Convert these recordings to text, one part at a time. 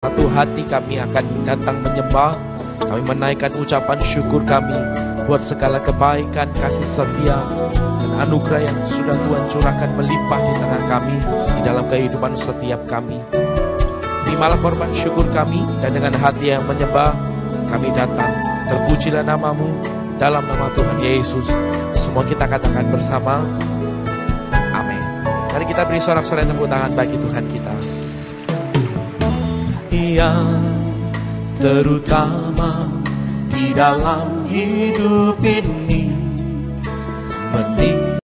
Satu hati kami akan datang menyembah. Kami menaikkan ucapan syukur kami buat segala kebaikan, kasih setia, dan anugerah yang sudah Tuhan curahkan melimpah di tengah kami, di dalam kehidupan setiap kami. Terimalah korban syukur kami, dan dengan hati yang menyembah kami datang. Terpujilah namamu, dalam nama Tuhan Yesus. Semua kita katakan bersama, amin. Mari kita beri sorak-sorai tepuk tangan bagi Tuhan kita. Yang terutama di dalam hidup ini, menikmati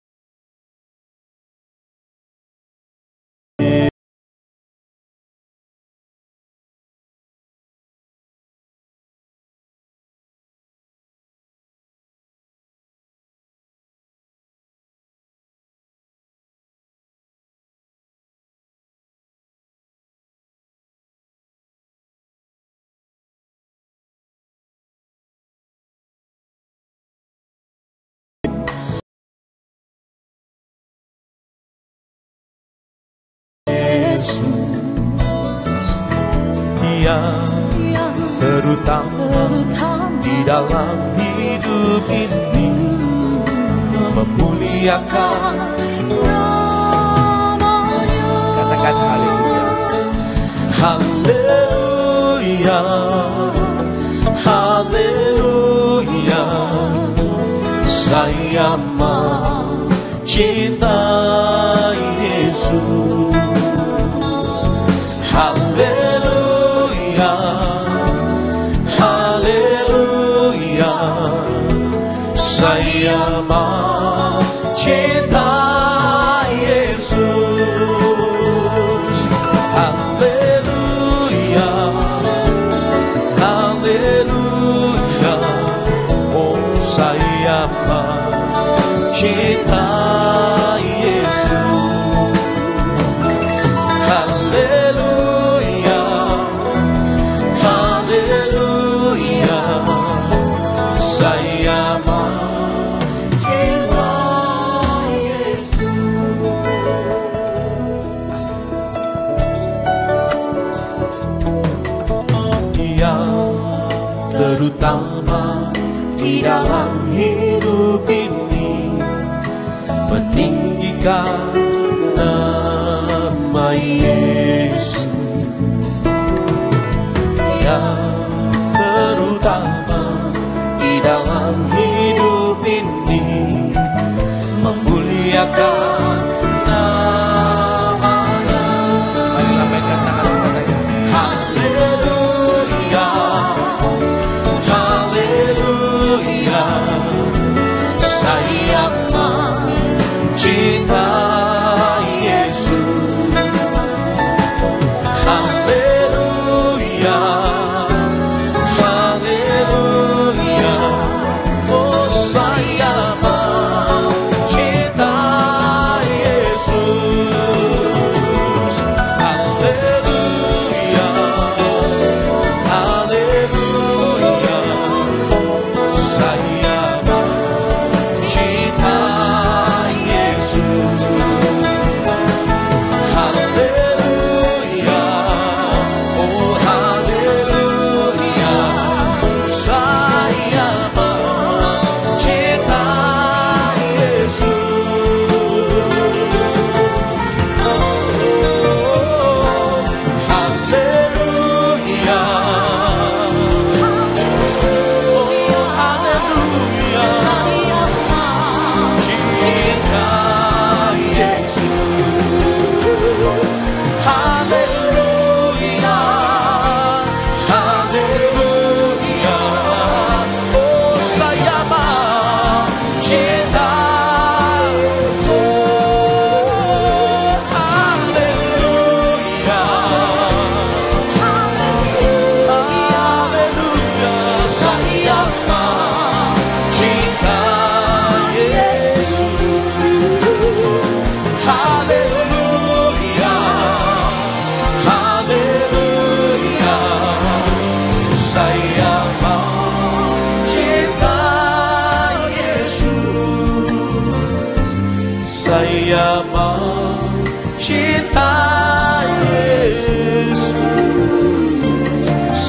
Yesus yang terutama di dalam hidup ini, memuliakan namanya. Katakan haleluya, haleluya, haleluya. Saya mencintai Yesus. Haleluya, haleluya. Saya mencintai Yesus. Haleluya, haleluya. Oh, saya mencintai Yesus. Terutama di dalam hidup ini, meninggikan nama Yesus. Yang terutama di dalam hidup ini, memuliakan namanya. Mari lambaikan tangan kepadanya. Haleluya, haleluya. Saya mencintai Yesus. Haleluya, haleluya.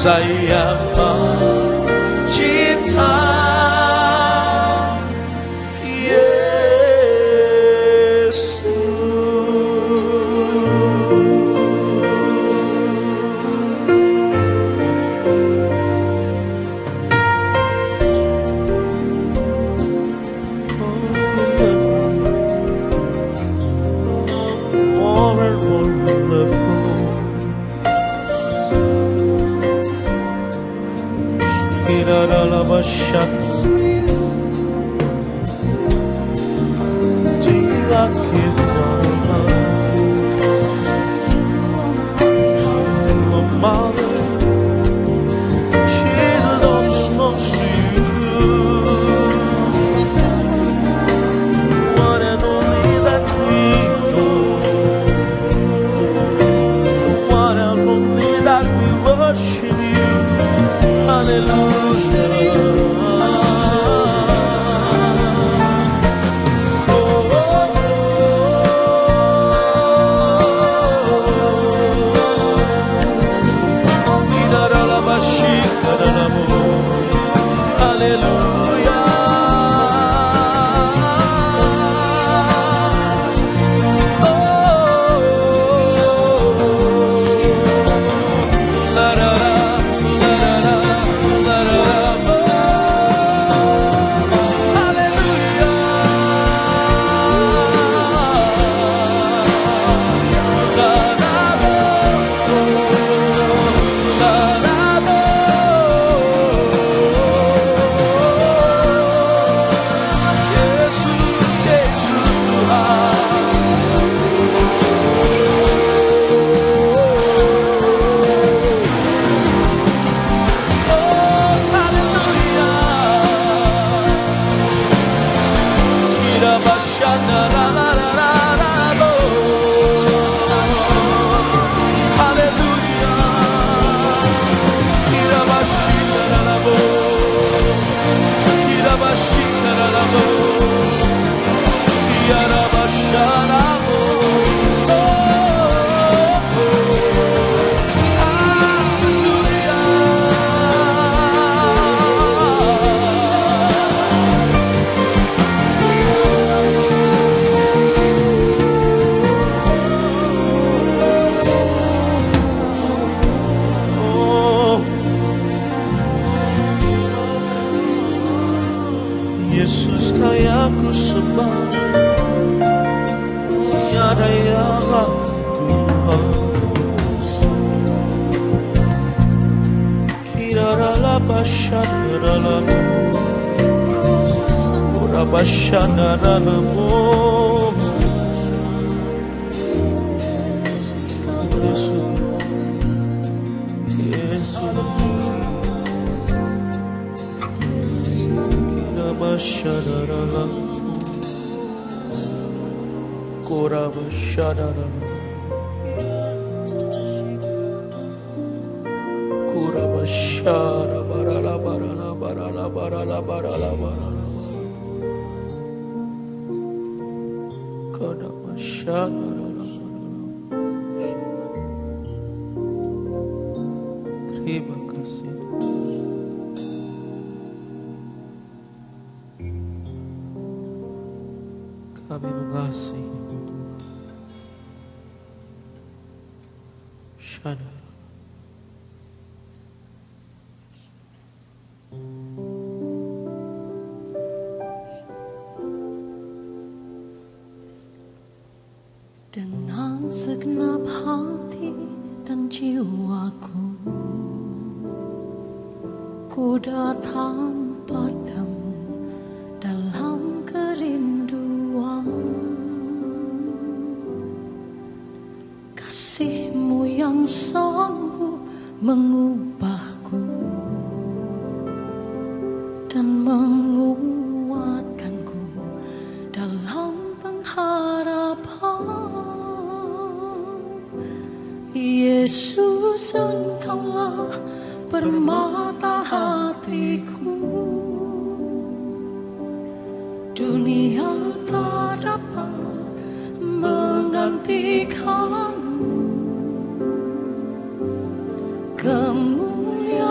saya mencinta jiwa kita lemah. Jesus only wants you, one and only that we adore, one and only that we worship you. Hallelujah. Yesus kaya ku sembah, tiada yang Tuhan. Kirara bashana lalu, ora bashana lalu. Shadara, Koraba Shadara, Koraba Shara Barala Barala Barala Barala Barala Barala, Koraba Shadara. Terima kasih. Kami mengasihi Shana. Dengan segenap hati dan jiwaku, ku datang padamu dalam kerinduan. Kasih-Mu yang sanggup mengubahku dan menguatkanku dalam pengharapan. Yesus, Engkaulah permata hatiku. Dunia tak dapat menggantikanmu. Kemuliaan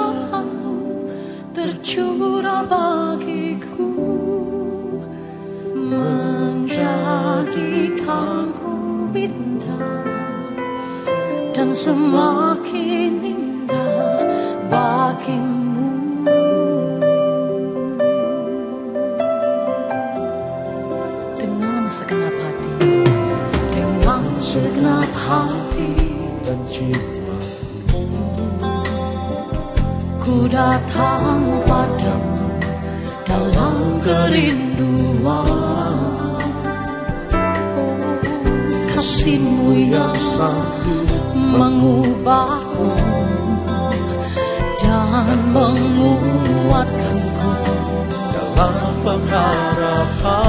tercurah bagiku, menjadikanku indah dan semakin indah bagimu. Dengan segenap hati, dengan segenap hati dan jiwa, ku datang padamu dalam kerinduan. Kasih-Mu yang mengubahku dan menguatkanku dalam pengharapan.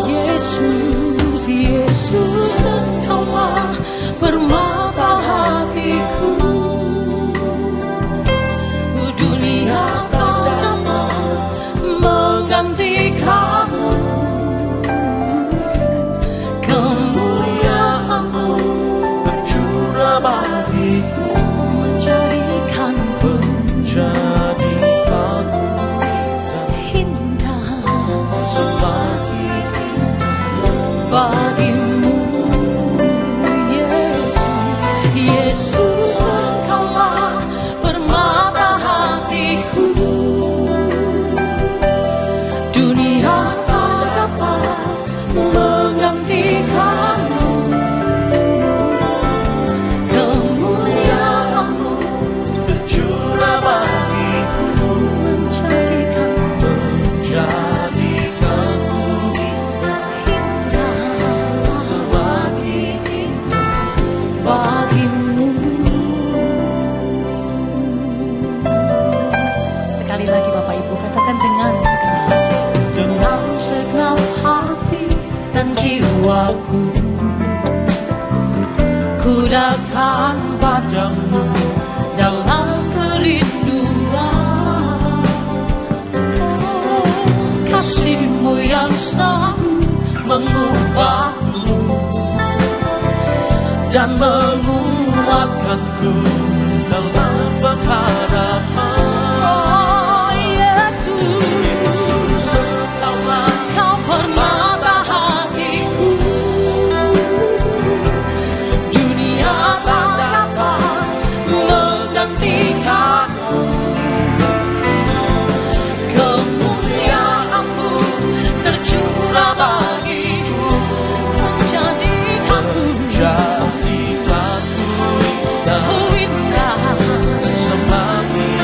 Yesus, Yesus, Engkaulah permata hatiku. Dunia tak dapat menggantikanmu. Kemuliaan-Mu tercurah bagiku, menjadikanku indah, semakin bagimu. Yesus, Yesus, Engkaulah permata hatiku. Dunia tak dapat menggantikanmu. Kemuliaan-Mu tercurah bagiku, menjadikanku indah, semakin bagimu. Sekali lagi Bapak Ibu katakan dengan segenap hati dan jiwaku, ku datang padamu dalam kerinduan. Kasih-Mu yang selalu mengubahku dan menguatkanku dalam pengharapan. Oh Yesus, Yesus, Engkaulah Kau permata hatiku. Dunia tak dapat menggantikanmu. Kemuliaan-Mu tercurah bagiku, menjadikanku indah, semakin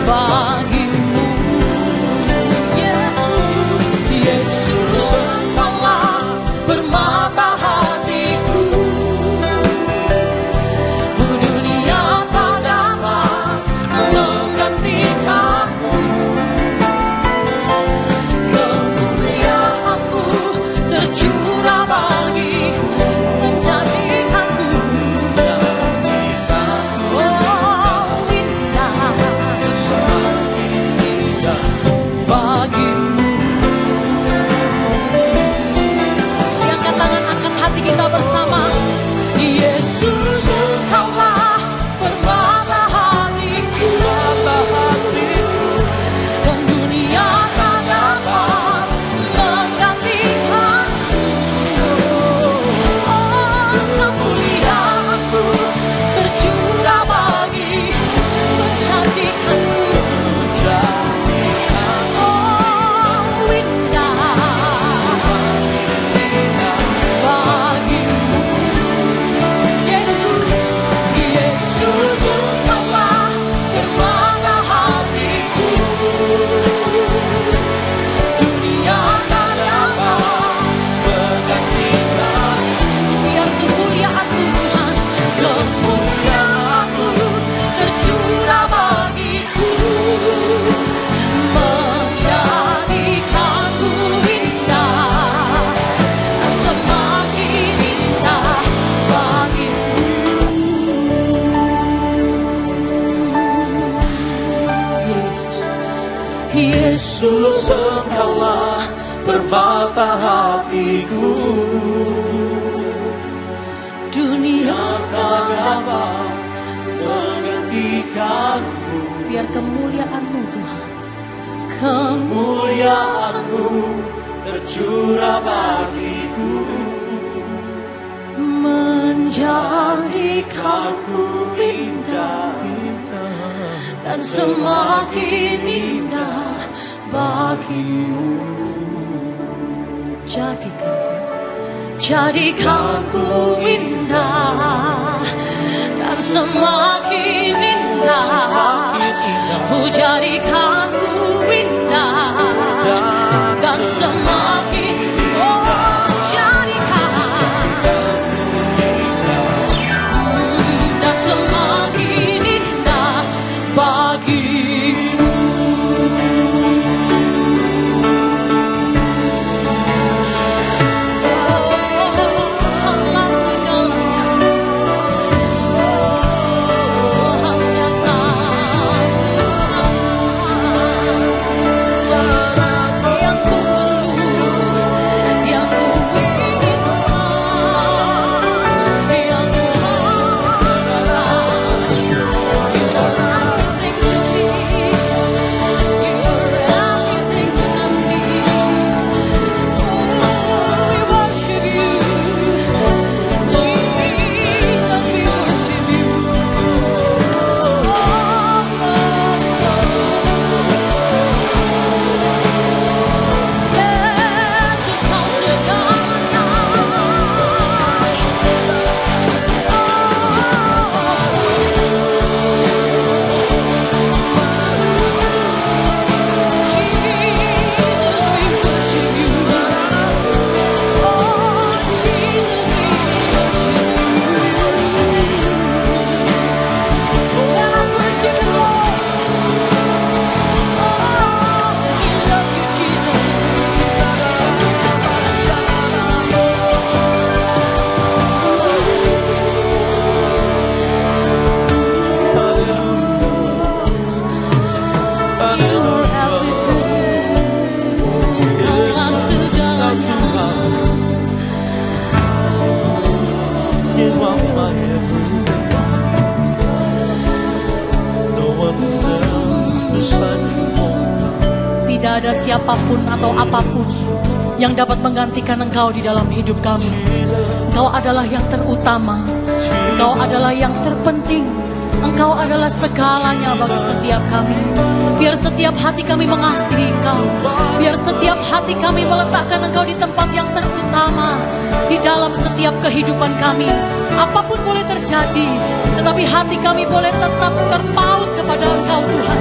bagimu. Yesus, Yesus, Engkaulah permata hatiku. Dunia tak dapat menggantikanmu. Kemuliaan-Mu tercurah bagiku, menjadikanku bagimu. Angkat tangan, angkat hati kita bersama. Yesus, Engkaulah permata hatiku. Dan dunia tak dapat menggantikanmu. Oh, kemuliaan-Mu tercurah bagiku, menjadikanku bagimu. Yesus, Yesus, Engkaulah permata hatiku. Dunia tak dapat menggantikan. biar kemuliaan-Mu Tuhan, kemuliaan-Mu tercurah bagiku, menjadikanku indah dan semakin indah bagimu. Yesus, Yesus, Engkaulah permata hatiku. dunia Tak dapat menggantikan. bagikanmu. Biar kemuliaan-Mu Tuhan, Kemuliaan-Mu tercurah bagiku, menjadikanku indah dan semakin indah bagimu. Jadikanku indah dan semakin indah. Jadikanku indah dan semakin dan semakin indah bagimu. Tidak ada siapapun atau apapun yang dapat menggantikan Engkau di dalam hidup kami. Engkau adalah yang terutama, Engkau adalah yang terpenting, Engkau adalah segalanya bagi setiap kami. Biar setiap hati kami mengasihi Engkau, biar setiap hati kami meletakkan Engkau di tempat yang terutama di dalam setiap kehidupan kami. Apapun boleh terjadi, tetapi hati kami boleh tetap terpaut kepada Engkau Tuhan.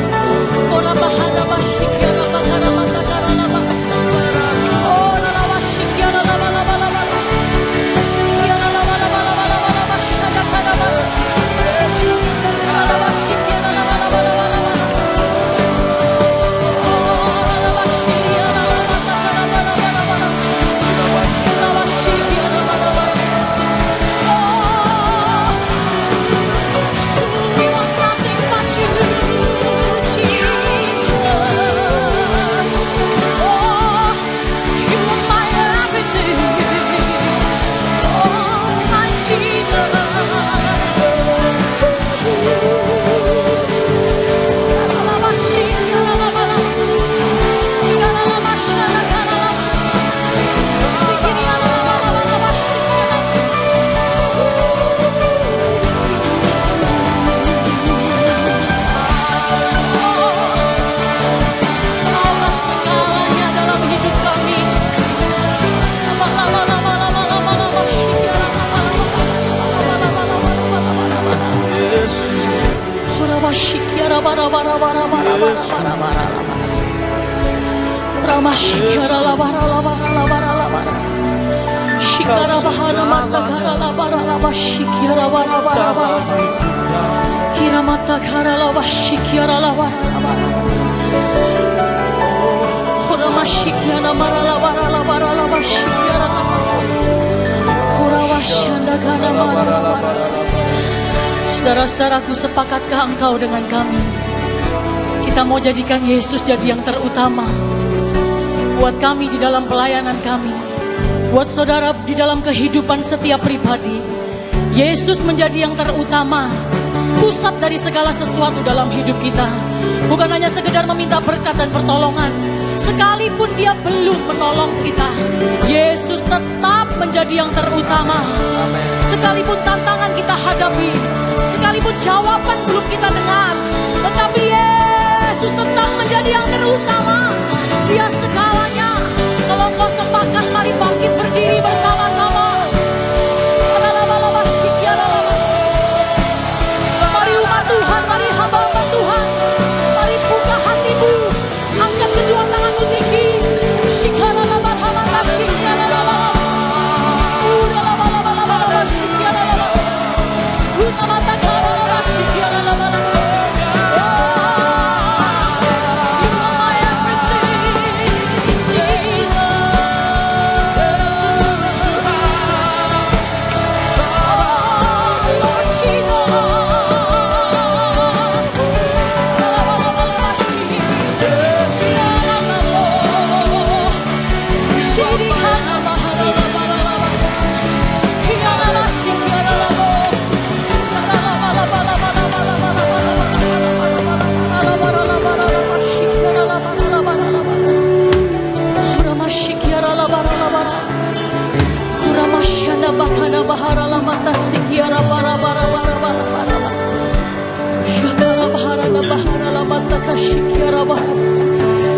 Saudara-saudaraku, sepakatkah engkau dengan kami? Kita mau jadikan Yesus jadi yang terutama buat kami di dalam pelayanan kami, buat saudara di dalam kehidupan setiap pribadi. Yesus menjadi yang terutama. pusat dari segala sesuatu dalam hidup kita. Bukan hanya sekedar meminta berkat dan pertolongan. Sekalipun dia belum menolong kita, Yesus tetap menjadi yang terutama. Sekalipun tantangan kita hadapi, sekalipun jawaban belum kita dengar, tetapi Yesus tetap menjadi yang terutama. Dia segalanya. Kalau kau sepakat, mari bangkit berdiri bersama-sama. Mari umat Tuhan, mari hamba-hamba Tuhan, mari buka hatimu, angkat kedua tanganmu tinggi.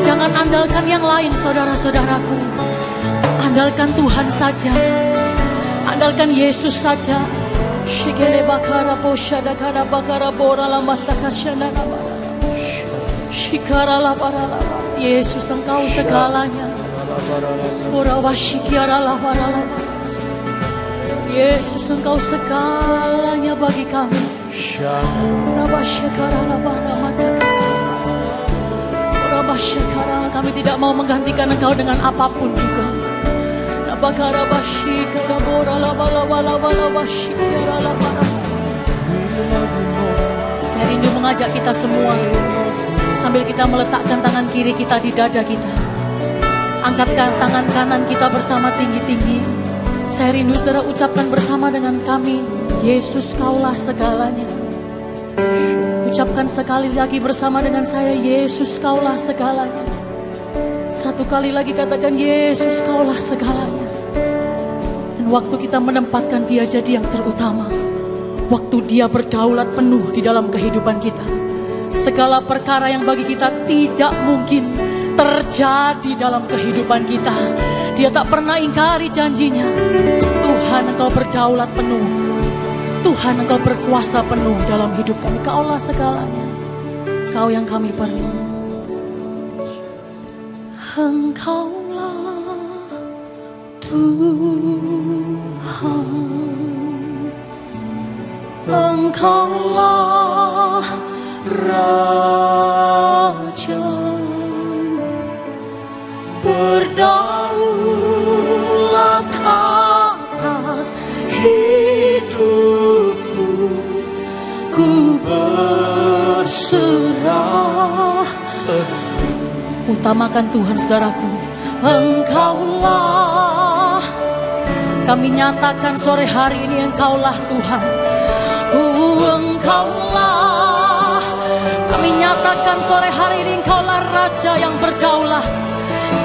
Jangan andalkan yang lain, saudara-saudaraku. Andalkan Tuhan saja. Andalkan Yesus saja. Yesus, Engkau segalanya. Yesus, Engkau segalanya bagi kami. Kami tidak mau menggantikan Engkau dengan apapun juga. Saya rindu mengajak kita semua, sambil kita meletakkan tangan kiri kita di dada kita, angkatkan tangan kanan kita bersama tinggi-tinggi. Saya rindu saudara ucapkan bersama dengan kami, Yesus, Kaulah segalanya. Ucapkan sekali lagi bersama dengan saya, Yesus, Kaulah segalanya. Satu kali lagi katakan, Yesus, Kaulah segalanya. Dan waktu kita menempatkan Dia jadi yang terutama, waktu Dia berdaulat penuh di dalam kehidupan kita, segala perkara yang bagi kita tidak mungkin terjadi dalam kehidupan kita, Dia tak pernah ingkari janjinya. Tuhan, Engkau berdaulat penuh. Tuhan, Engkau berkuasa penuh dalam hidup kami. Kaulah segalanya. Kau yang kami perlu. Engkaulah Tuhan. Engkaulah Raja. Berdaulat atas hidupku, ku berserah. Utamakan Tuhan, saudaraku. Engkaulah, kami nyatakan sore hari ini, Engkaulah Tuhan. Engkaulah, kami nyatakan sore hari ini, Engkaulah Raja yang berdaulat.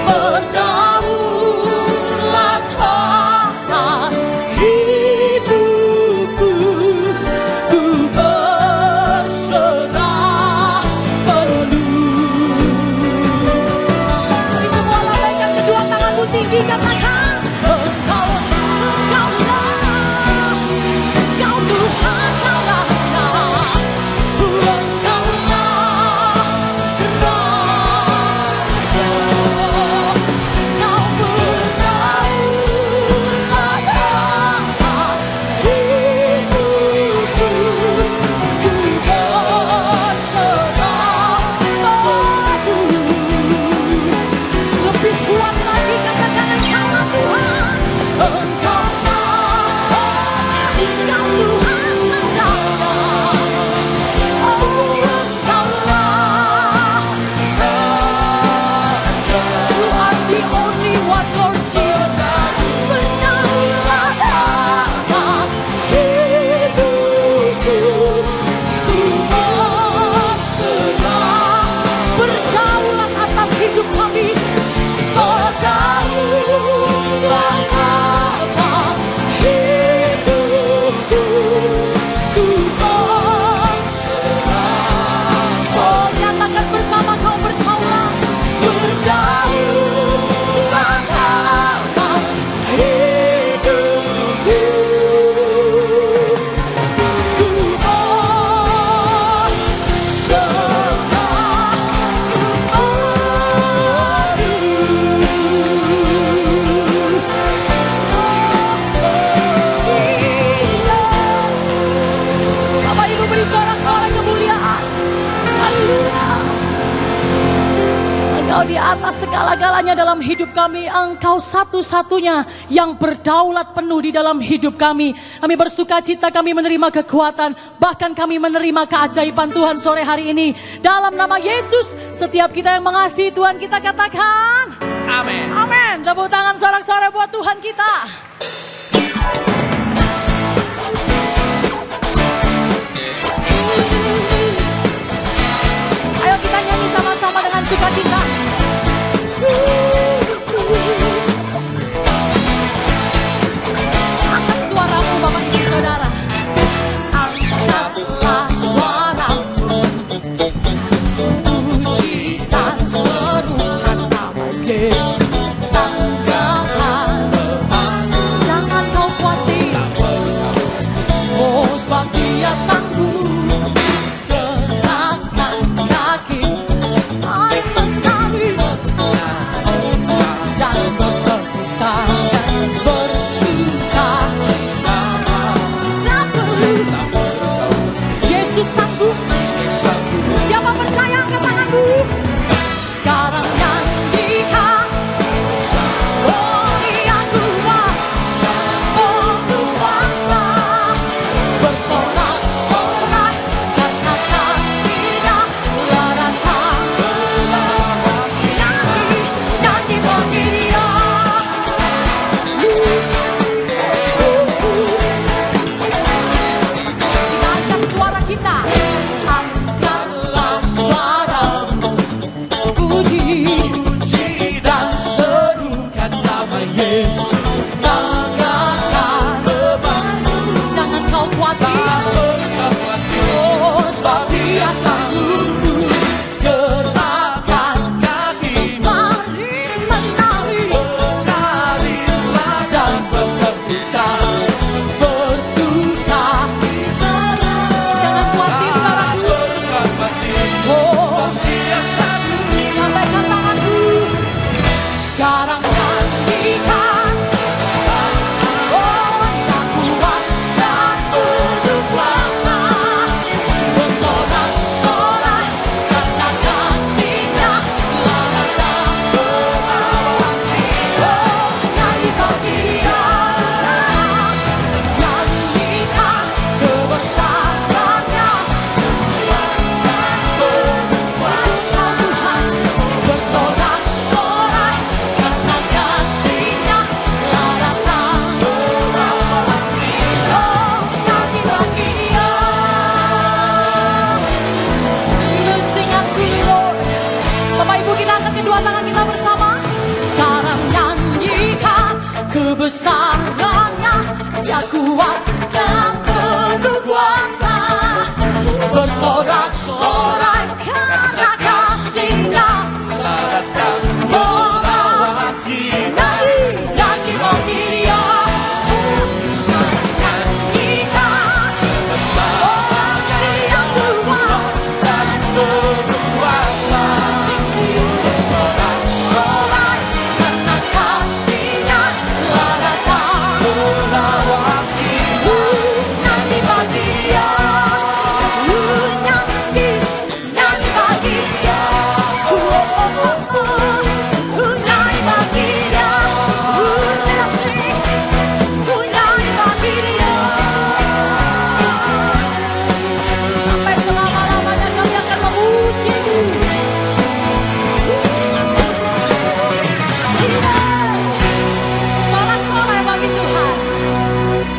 Berdaulat atas hidupku, ku berserah penuh. Mari semua lambaikan kedua tanganmu tinggi, katakan, Engkau Tuhan, Kau Raja. Engkaulah Raja. Kau Engkau di atas segala-galanya dalam hidup kami. Engkau satu-satunya yang berdaulat penuh di dalam hidup kami. Kami bersuka cita, kami menerima kekuatan, bahkan kami menerima keajaiban Tuhan sore hari ini. Dalam nama Yesus, setiap kita yang mengasihi Tuhan, kita katakan Amin. amin. Tepuk tangan sorak-sorai buat Tuhan kita. Ayo kita nyanyi sama-sama dengan sukacita. Angkat suaramu Bapak Ibu Saudara. Angkatlah suaramu, puji dan serukan nama Yesus. Tanggalkan bebanmu, jangan kau khawatir. Oh, sebab Dia sanggup. Siapa percaya angkat tanganmu? Sekarang nyanyikan. Oh Dia kuat, oh kuasa, bersorak-sorai karena kasih-Nya melarangkan. Nyanyi, nyanyi bagi Dia. Kita angkat suara kita. Kebesarannya, Dia kuat dan penuh kuasa, bersorak-sorai karena kasih-Nya melarangkan. Nyanyi bagi Dia. Sekarang nyanyikan. Oh Dia kuat dan penuh kuasa, bersorak-sorai karena kasih-Nya. Nyanyi bagi Dia, nyanyi bagi Dia, nyanyi bagi Dia, nyanyi bagi Dia. Sampai selama-lamanya kami akan memuji-Mu. Sorak-sorai bagi Tuhan.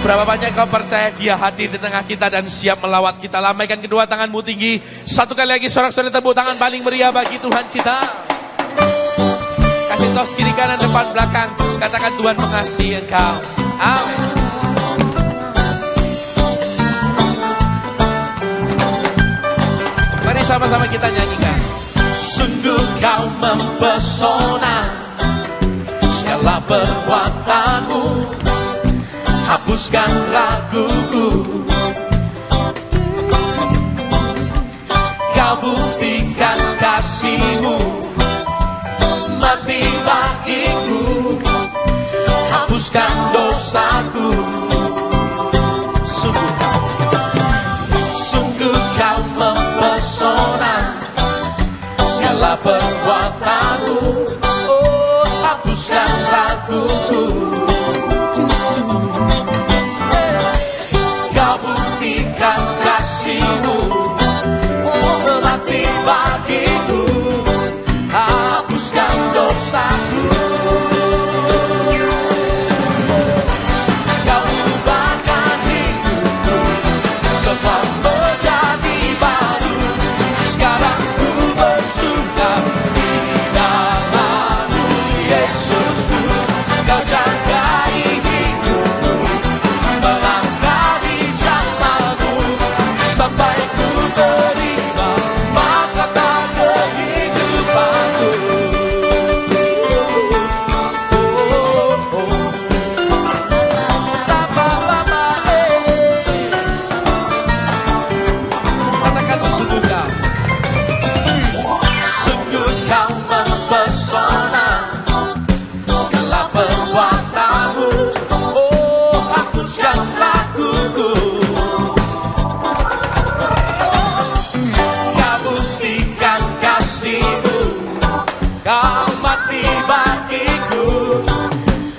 Berapa banyak kau percaya Dia hadir di tengah kita dan siap melawat kita? Lambaikan kedua tanganmu tinggi. Satu kali lagi sorak-sorai tepuk tangan paling meriah bagi Tuhan kita. Kasih tos kiri kanan depan belakang. Katakan Tuhan mengasihi engkau. Amin. Mari sama-sama kita nyanyikan. Sungguh kau mempesona, segala perbuatanmu hapuskan raguku. Kau buktikan kasih-Mu mati bagiku, hapuskan dosaku. Sungguh kau mempesona, segala segala perbuatanmu. Oh, hapuskan raguku. Kau buktikan kasih-Mu melatih bagiku, hapuskan dosaku. Kau ubahkan hidupku sebab menjadi baru. Sekarang ku bersuka di dalam-Mu, Yesusku. Kau jagai hidupku, melangkah di jalan-Mu sampai ku terima mahkota kehidupanku. Katakan sungguh Kau, sungguh Kau mempesona, segala perbuatanmu. Oh, hapuskan raguku. Kau buktikan kasih-Mu, Kau mati bagiku,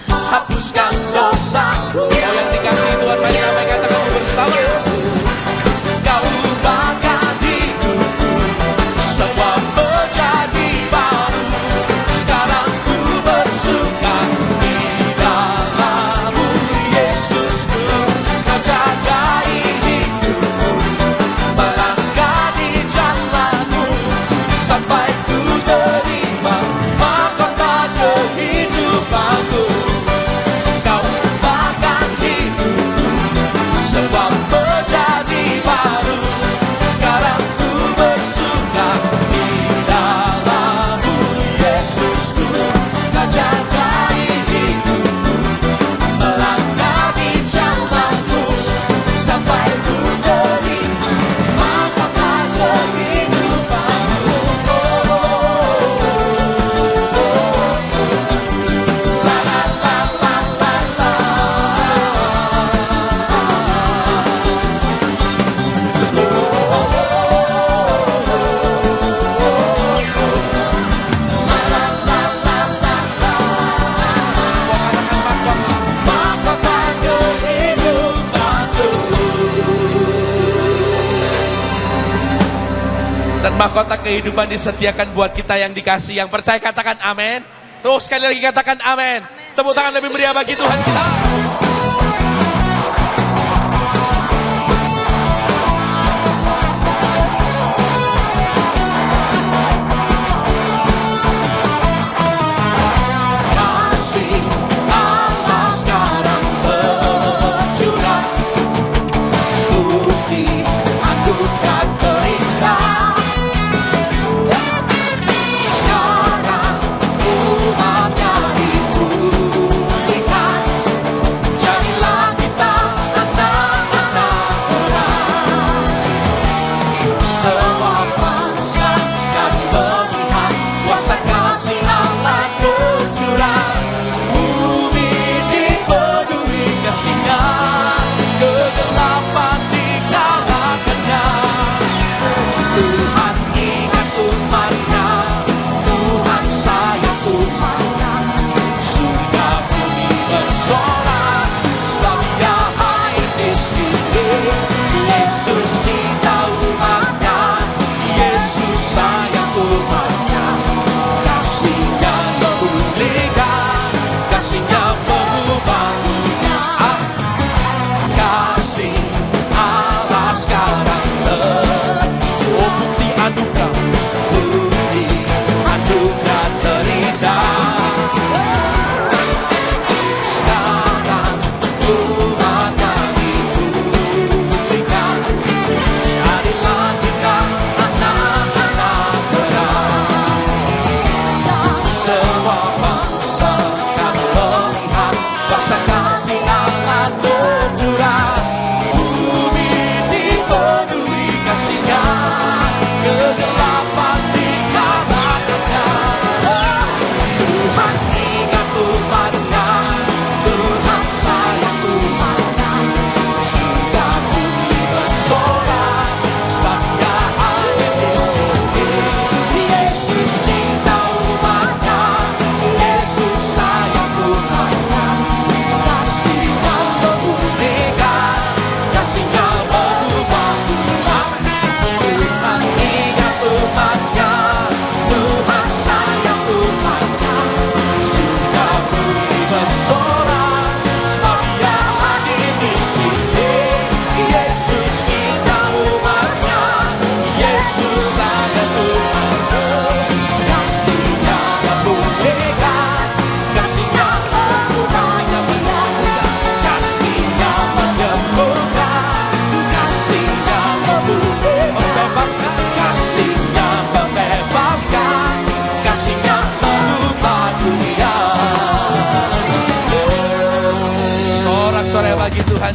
hapuskan dosaku. Kau yang dikasih Tuhan, mari ramai katakan bersama. Kau ubahkan hidupku semua menjadi baru. Sekarang ku bersuka di dalam-Mu, Yesusku. Kau jagai hidupku, melangkah di jalan-Mu sampai ku terima mahkota kehidupanku. Kau ubahkan hidupku semua menjadi baru. Sekarang ku bersuka di dalam-Mu, Yesusku. Kau jagai hidupku, melangkah di jalan-Mu sampai ku terima mahkota kehidupanku. La la la la la la. Mahkota kehidupanku. Dan mahkota kehidupan disediakan buat kita yang dikasih. Yang percaya katakan amin. Terus sekali lagi katakan amin. Tepuk tangan lebih meriah bagi Tuhan kita. Kasih Allah sekarang bercurah, bukti anugerah terindah. Sekarang umatnya dipulihkan,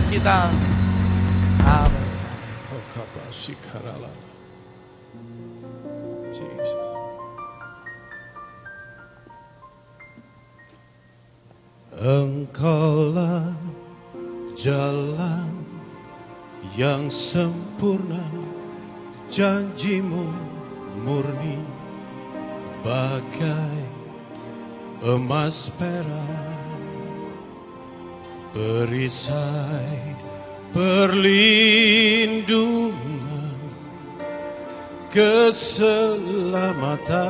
kita. Amin. Engkaulah jalan yang sempurna, janjimu murni bagai emas perak, perisai perlindungan, keselamatanku.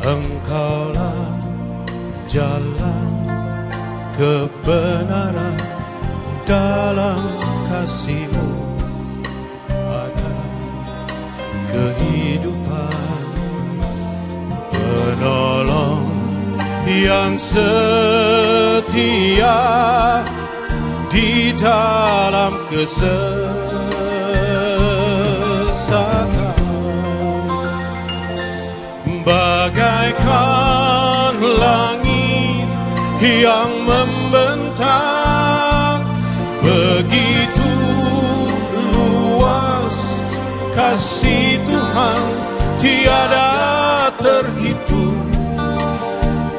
Engkaulah jalan kebenaran, dalam kasih-Mu ada kehidupan, penolong yang setia di dalam kesesatan. Bagaikan langit yang membentang, begitu luas kasih Tuhan, tiada terhitung.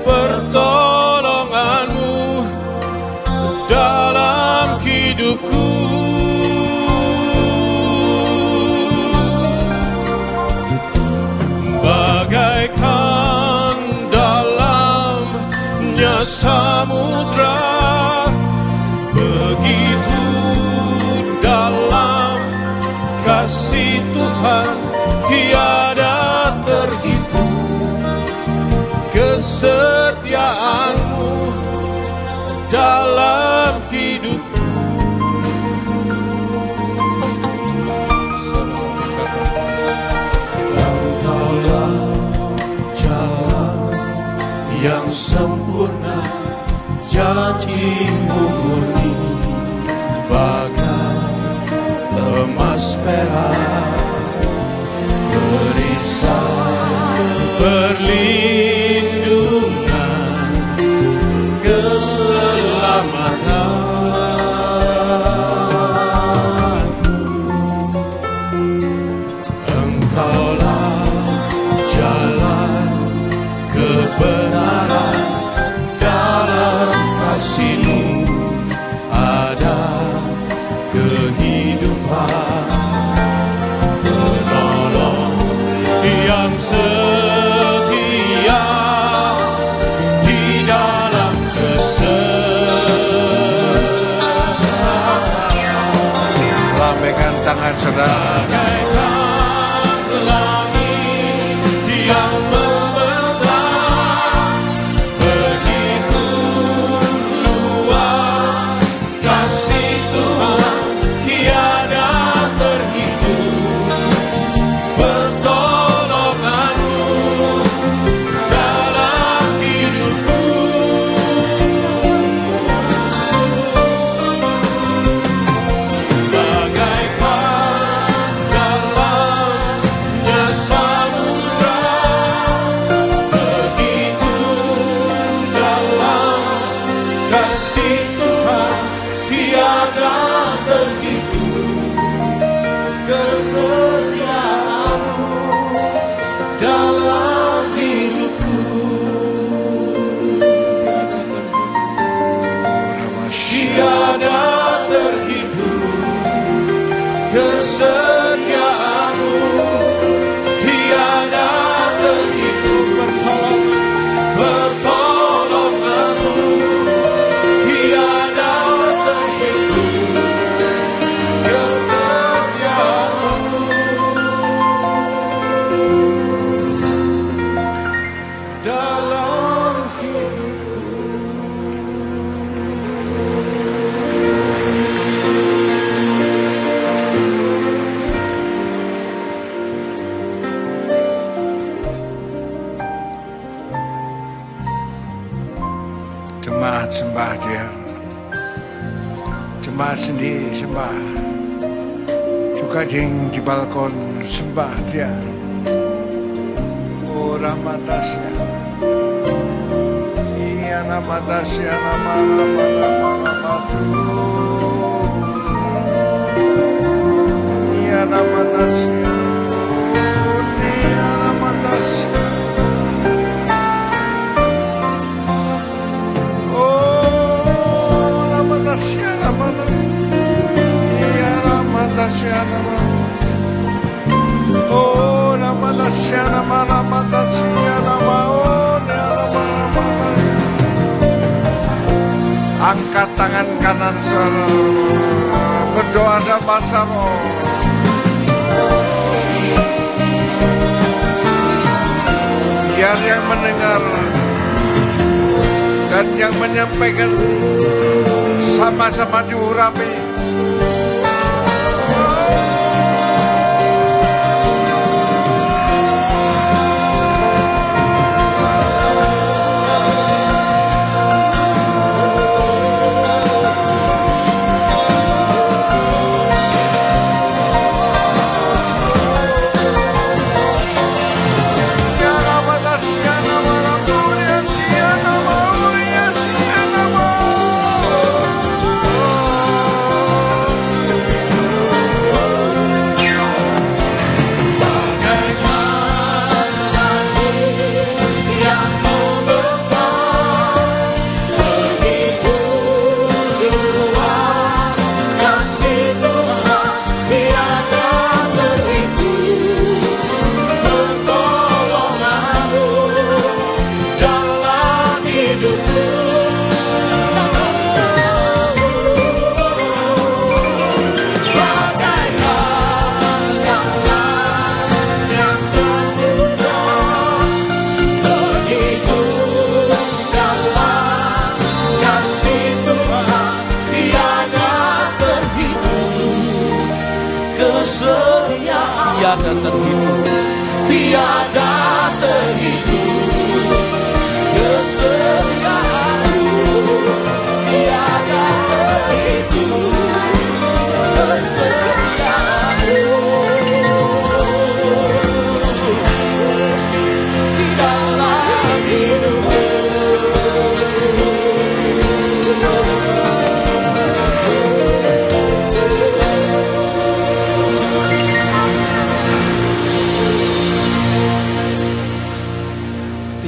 Pertolongan-Mu dalam hidupku, bagaikan dalamnya samudra, begitu dalam kasih Tuhan, tiada terhitung. Kesetiaan-Mu dalam hidupku. Engkaulah jalan yang sempurna, janji-Mu murni bagai emas perak, perisai perlindungan, keselamatan. Engkaulah jalan kebenaran, dalam kasih-Mu ada kehidupan, penolong yang setia di dalam kesesatan. Lambaikan tangan saudara. Bagaikan langit yang membentang, begitu luas kasih Tuhan, tiada terhitung. Pertolongan-Mu dalam hidupku, bagaikan dalamnya samudra, begitu dalam kasih Tuhan, tiada terhitung. Kesetiaan-Mu dalam hidupku, tiada terhitung. Kesetiaan-Mu tiada terhitung. Pertolongan-Mu tiada terhitung. Kesetiaan-Mu dalam hidupku. Jemaat sembah Dia, jemaat sendiri sembah, juga di balkon sembah Dia. Oh rahmatasnya, Yana Madasiana Mana Mana Mana Matu Yana Madasiana Yana Madasiana Oh Nama Dasiana Mana Yana Madasiana Mana Oh Nama Dasiana Mana Madasiana Mana Angkat tangan kanan selalu berdoa dan bahasa roh. Biar yang mendengar dan yang menyampaikan sama-sama diurapi. Tiada terhitung, tiada terhitung kesetiaanmu, tiada terhitung kesetiaanmu di dalam hidupku.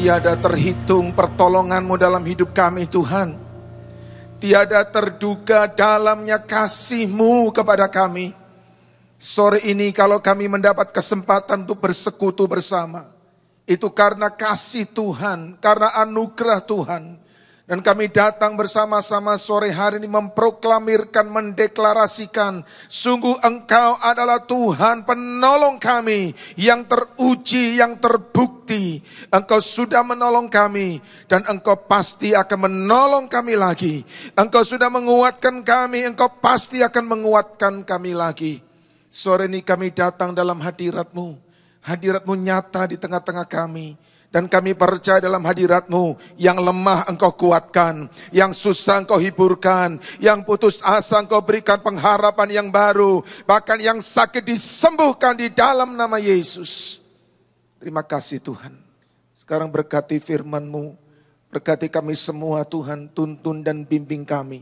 Tiada terhitung pertolongan-Mu dalam hidup kami Tuhan. Tiada terduga dalamnya kasih-Mu kepada kami. Sore ini kalau kami mendapat kesempatan untuk bersekutu bersama, itu karena kasih Tuhan, karena anugerah Tuhan. Dan kami datang bersama-sama sore hari ini memproklamirkan, mendeklarasikan, sungguh Engkau adalah Tuhan penolong kami yang teruji, yang terbukti. Engkau sudah menolong kami dan Engkau pasti akan menolong kami lagi. Engkau sudah menguatkan kami, Engkau pasti akan menguatkan kami lagi. Sore ini kami datang dalam hadirat-Mu. Hadirat-Mu nyata di tengah-tengah kami. Dan kami percaya dalam hadirat-Mu, yang lemah Engkau kuatkan, yang susah Engkau hiburkan, yang putus asa Engkau berikan pengharapan yang baru, bahkan yang sakit disembuhkan di dalam nama Yesus. Terima kasih Tuhan. Sekarang berkati firman-Mu, berkati kami semua Tuhan, tuntun dan bimbing kami.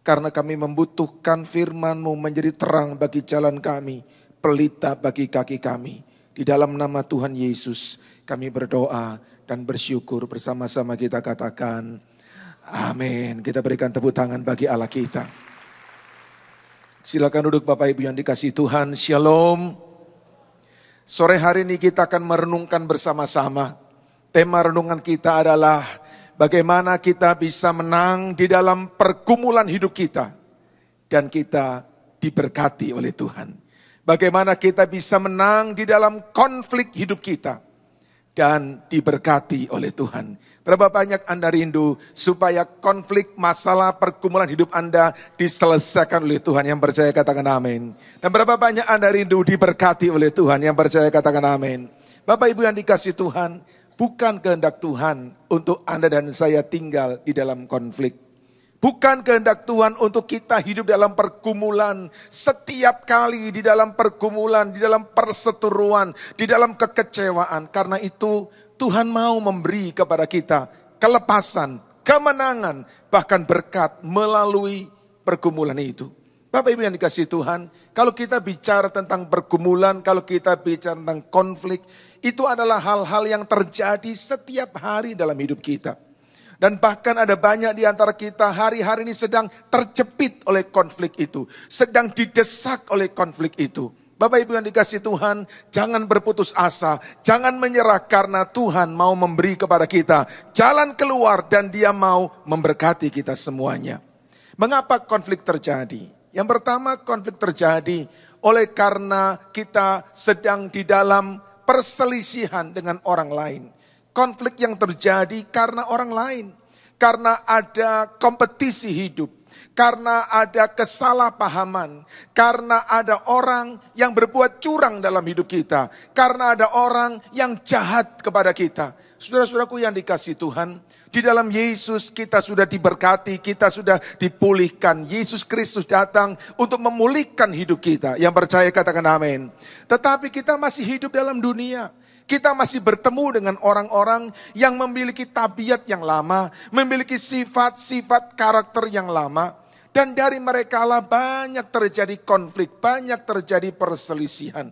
Karena kami membutuhkan firman-Mu menjadi terang bagi jalan kami, pelita bagi kaki kami. Di dalam nama Tuhan Yesus kami berdoa dan bersyukur, bersama-sama kita katakan amin. Kita berikan tepuk tangan bagi Allah kita. Silakan duduk Bapak Ibu yang dikasihi Tuhan. Shalom. Sore hari ini kita akan merenungkan bersama-sama. Tema renungan kita adalah bagaimana kita bisa menang di dalam pergumulan hidup kita dan kita diberkati oleh Tuhan. Bagaimana kita bisa menang di dalam konflik hidup kita dan diberkati oleh Tuhan. Berapa banyak Anda rindu supaya konflik, masalah, pergumulan hidup Anda diselesaikan oleh Tuhan? Yang percaya katakan amin. Dan berapa banyak Anda rindu diberkati oleh Tuhan? Yang percaya katakan amin. Bapak Ibu yang dikasihi Tuhan, bukan kehendak Tuhan untuk Anda dan saya tinggal di dalam konflik. Bukan kehendak Tuhan untuk kita hidup dalam pergumulan. Setiap kali di dalam pergumulan, di dalam perseteruan, di dalam kekecewaan. Karena itu Tuhan mau memberi kepada kita kelepasan, kemenangan, bahkan berkat melalui pergumulan itu. Bapak Ibu yang dikasihi Tuhan, kalau kita bicara tentang pergumulan, kalau kita bicara tentang konflik, itu adalah hal-hal yang terjadi setiap hari dalam hidup kita. Dan bahkan ada banyak di antara kita hari-hari ini sedang terjepit oleh konflik itu, sedang didesak oleh konflik itu. Bapak Ibu yang dikasihi Tuhan, jangan berputus asa, jangan menyerah karena Tuhan mau memberi kepada kita jalan keluar dan Dia mau memberkati kita semuanya. Mengapa konflik terjadi? Yang pertama, konflik terjadi oleh karena kita sedang di dalam perselisihan dengan orang lain. Konflik yang terjadi karena orang lain, karena ada kompetisi hidup, karena ada kesalahpahaman, karena ada orang yang berbuat curang dalam hidup kita, karena ada orang yang jahat kepada kita. Saudara-saudaraku yang dikasihi Tuhan, di dalam Yesus kita sudah diberkati, kita sudah dipulihkan. Yesus Kristus datang untuk memulihkan hidup kita. Yang percaya katakan amin. Tetapi kita masih hidup dalam dunia. Kita masih bertemu dengan orang-orang yang memiliki tabiat yang lama, memiliki sifat-sifat karakter yang lama. Dan dari mereka lah banyak terjadi konflik, banyak terjadi perselisihan.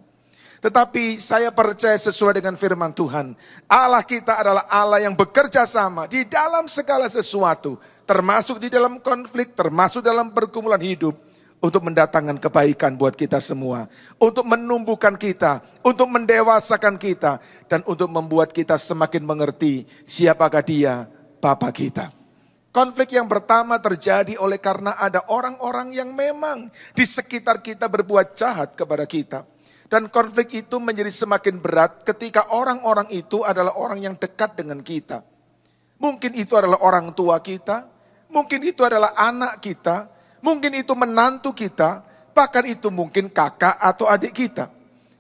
Tetapi saya percaya sesuai dengan firman Tuhan, Allah kita adalah Allah yang bekerja sama di dalam segala sesuatu, termasuk di dalam konflik, termasuk dalam pergumulan hidup, untuk mendatangkan kebaikan buat kita semua, untuk menumbuhkan kita, untuk mendewasakan kita, dan untuk membuat kita semakin mengerti siapakah Dia, Bapa kita. Konflik yang pertama terjadi oleh karena ada orang-orang yang memang di sekitar kita berbuat jahat kepada kita. Dan konflik itu menjadi semakin berat ketika orang-orang itu adalah orang yang dekat dengan kita. Mungkin itu adalah orang tua kita, mungkin itu adalah anak kita, mungkin itu menantu kita, bahkan itu mungkin kakak atau adik kita.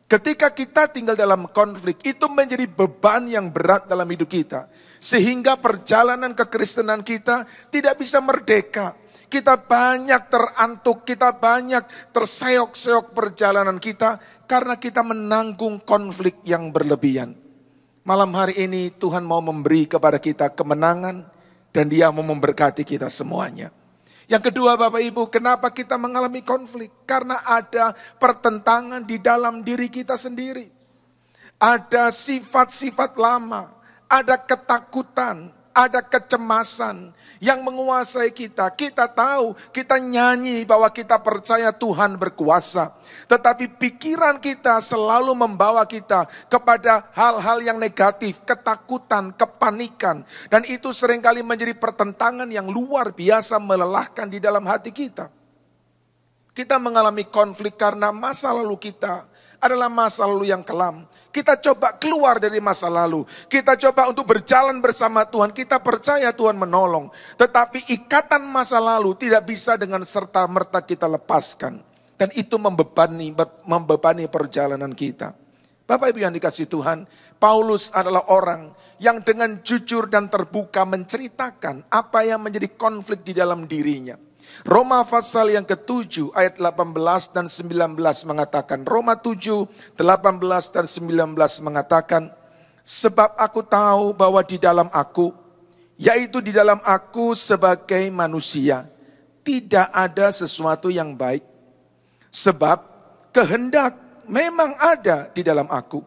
Ketika kita tinggal dalam konflik, itu menjadi beban yang berat dalam hidup kita. Sehingga perjalanan kekristenan kita tidak bisa merdeka. Kita banyak terantuk, kita banyak terseok-seok perjalanan kita, karena kita menanggung konflik yang berlebihan. Malam hari ini Tuhan mau memberi kepada kita kemenangan, dan Dia mau memberkati kita semuanya. Yang kedua Bapak Ibu, kenapa kita mengalami konflik? Karena ada pertentangan di dalam diri kita sendiri. Ada sifat-sifat lama, ada ketakutan, ada kecemasan yang menguasai kita. Kita tahu, kita nyanyi bahwa kita percaya Tuhan berkuasa. Tetapi pikiran kita selalu membawa kita kepada hal-hal yang negatif, ketakutan, kepanikan. Dan itu seringkali menjadi pertentangan yang luar biasa melelahkan di dalam hati kita. Kita mengalami konflik karena masa lalu kita adalah masa lalu yang kelam. Kita coba keluar dari masa lalu. Kita coba untuk berjalan bersama Tuhan. Kita percaya Tuhan menolong. Tetapi ikatan masa lalu tidak bisa dengan serta-merta kita lepaskan. Dan itu membebani perjalanan kita. Bapak Ibu yang dikasihi Tuhan, Paulus adalah orang yang dengan jujur dan terbuka menceritakan apa yang menjadi konflik di dalam dirinya. Roma pasal yang ke-7 ayat 18 dan 19 mengatakan, Roma 7, 18 dan 19 mengatakan, sebab aku tahu bahwa di dalam aku, yaitu di dalam aku sebagai manusia, tidak ada sesuatu yang baik. Sebab kehendak memang ada di dalam aku.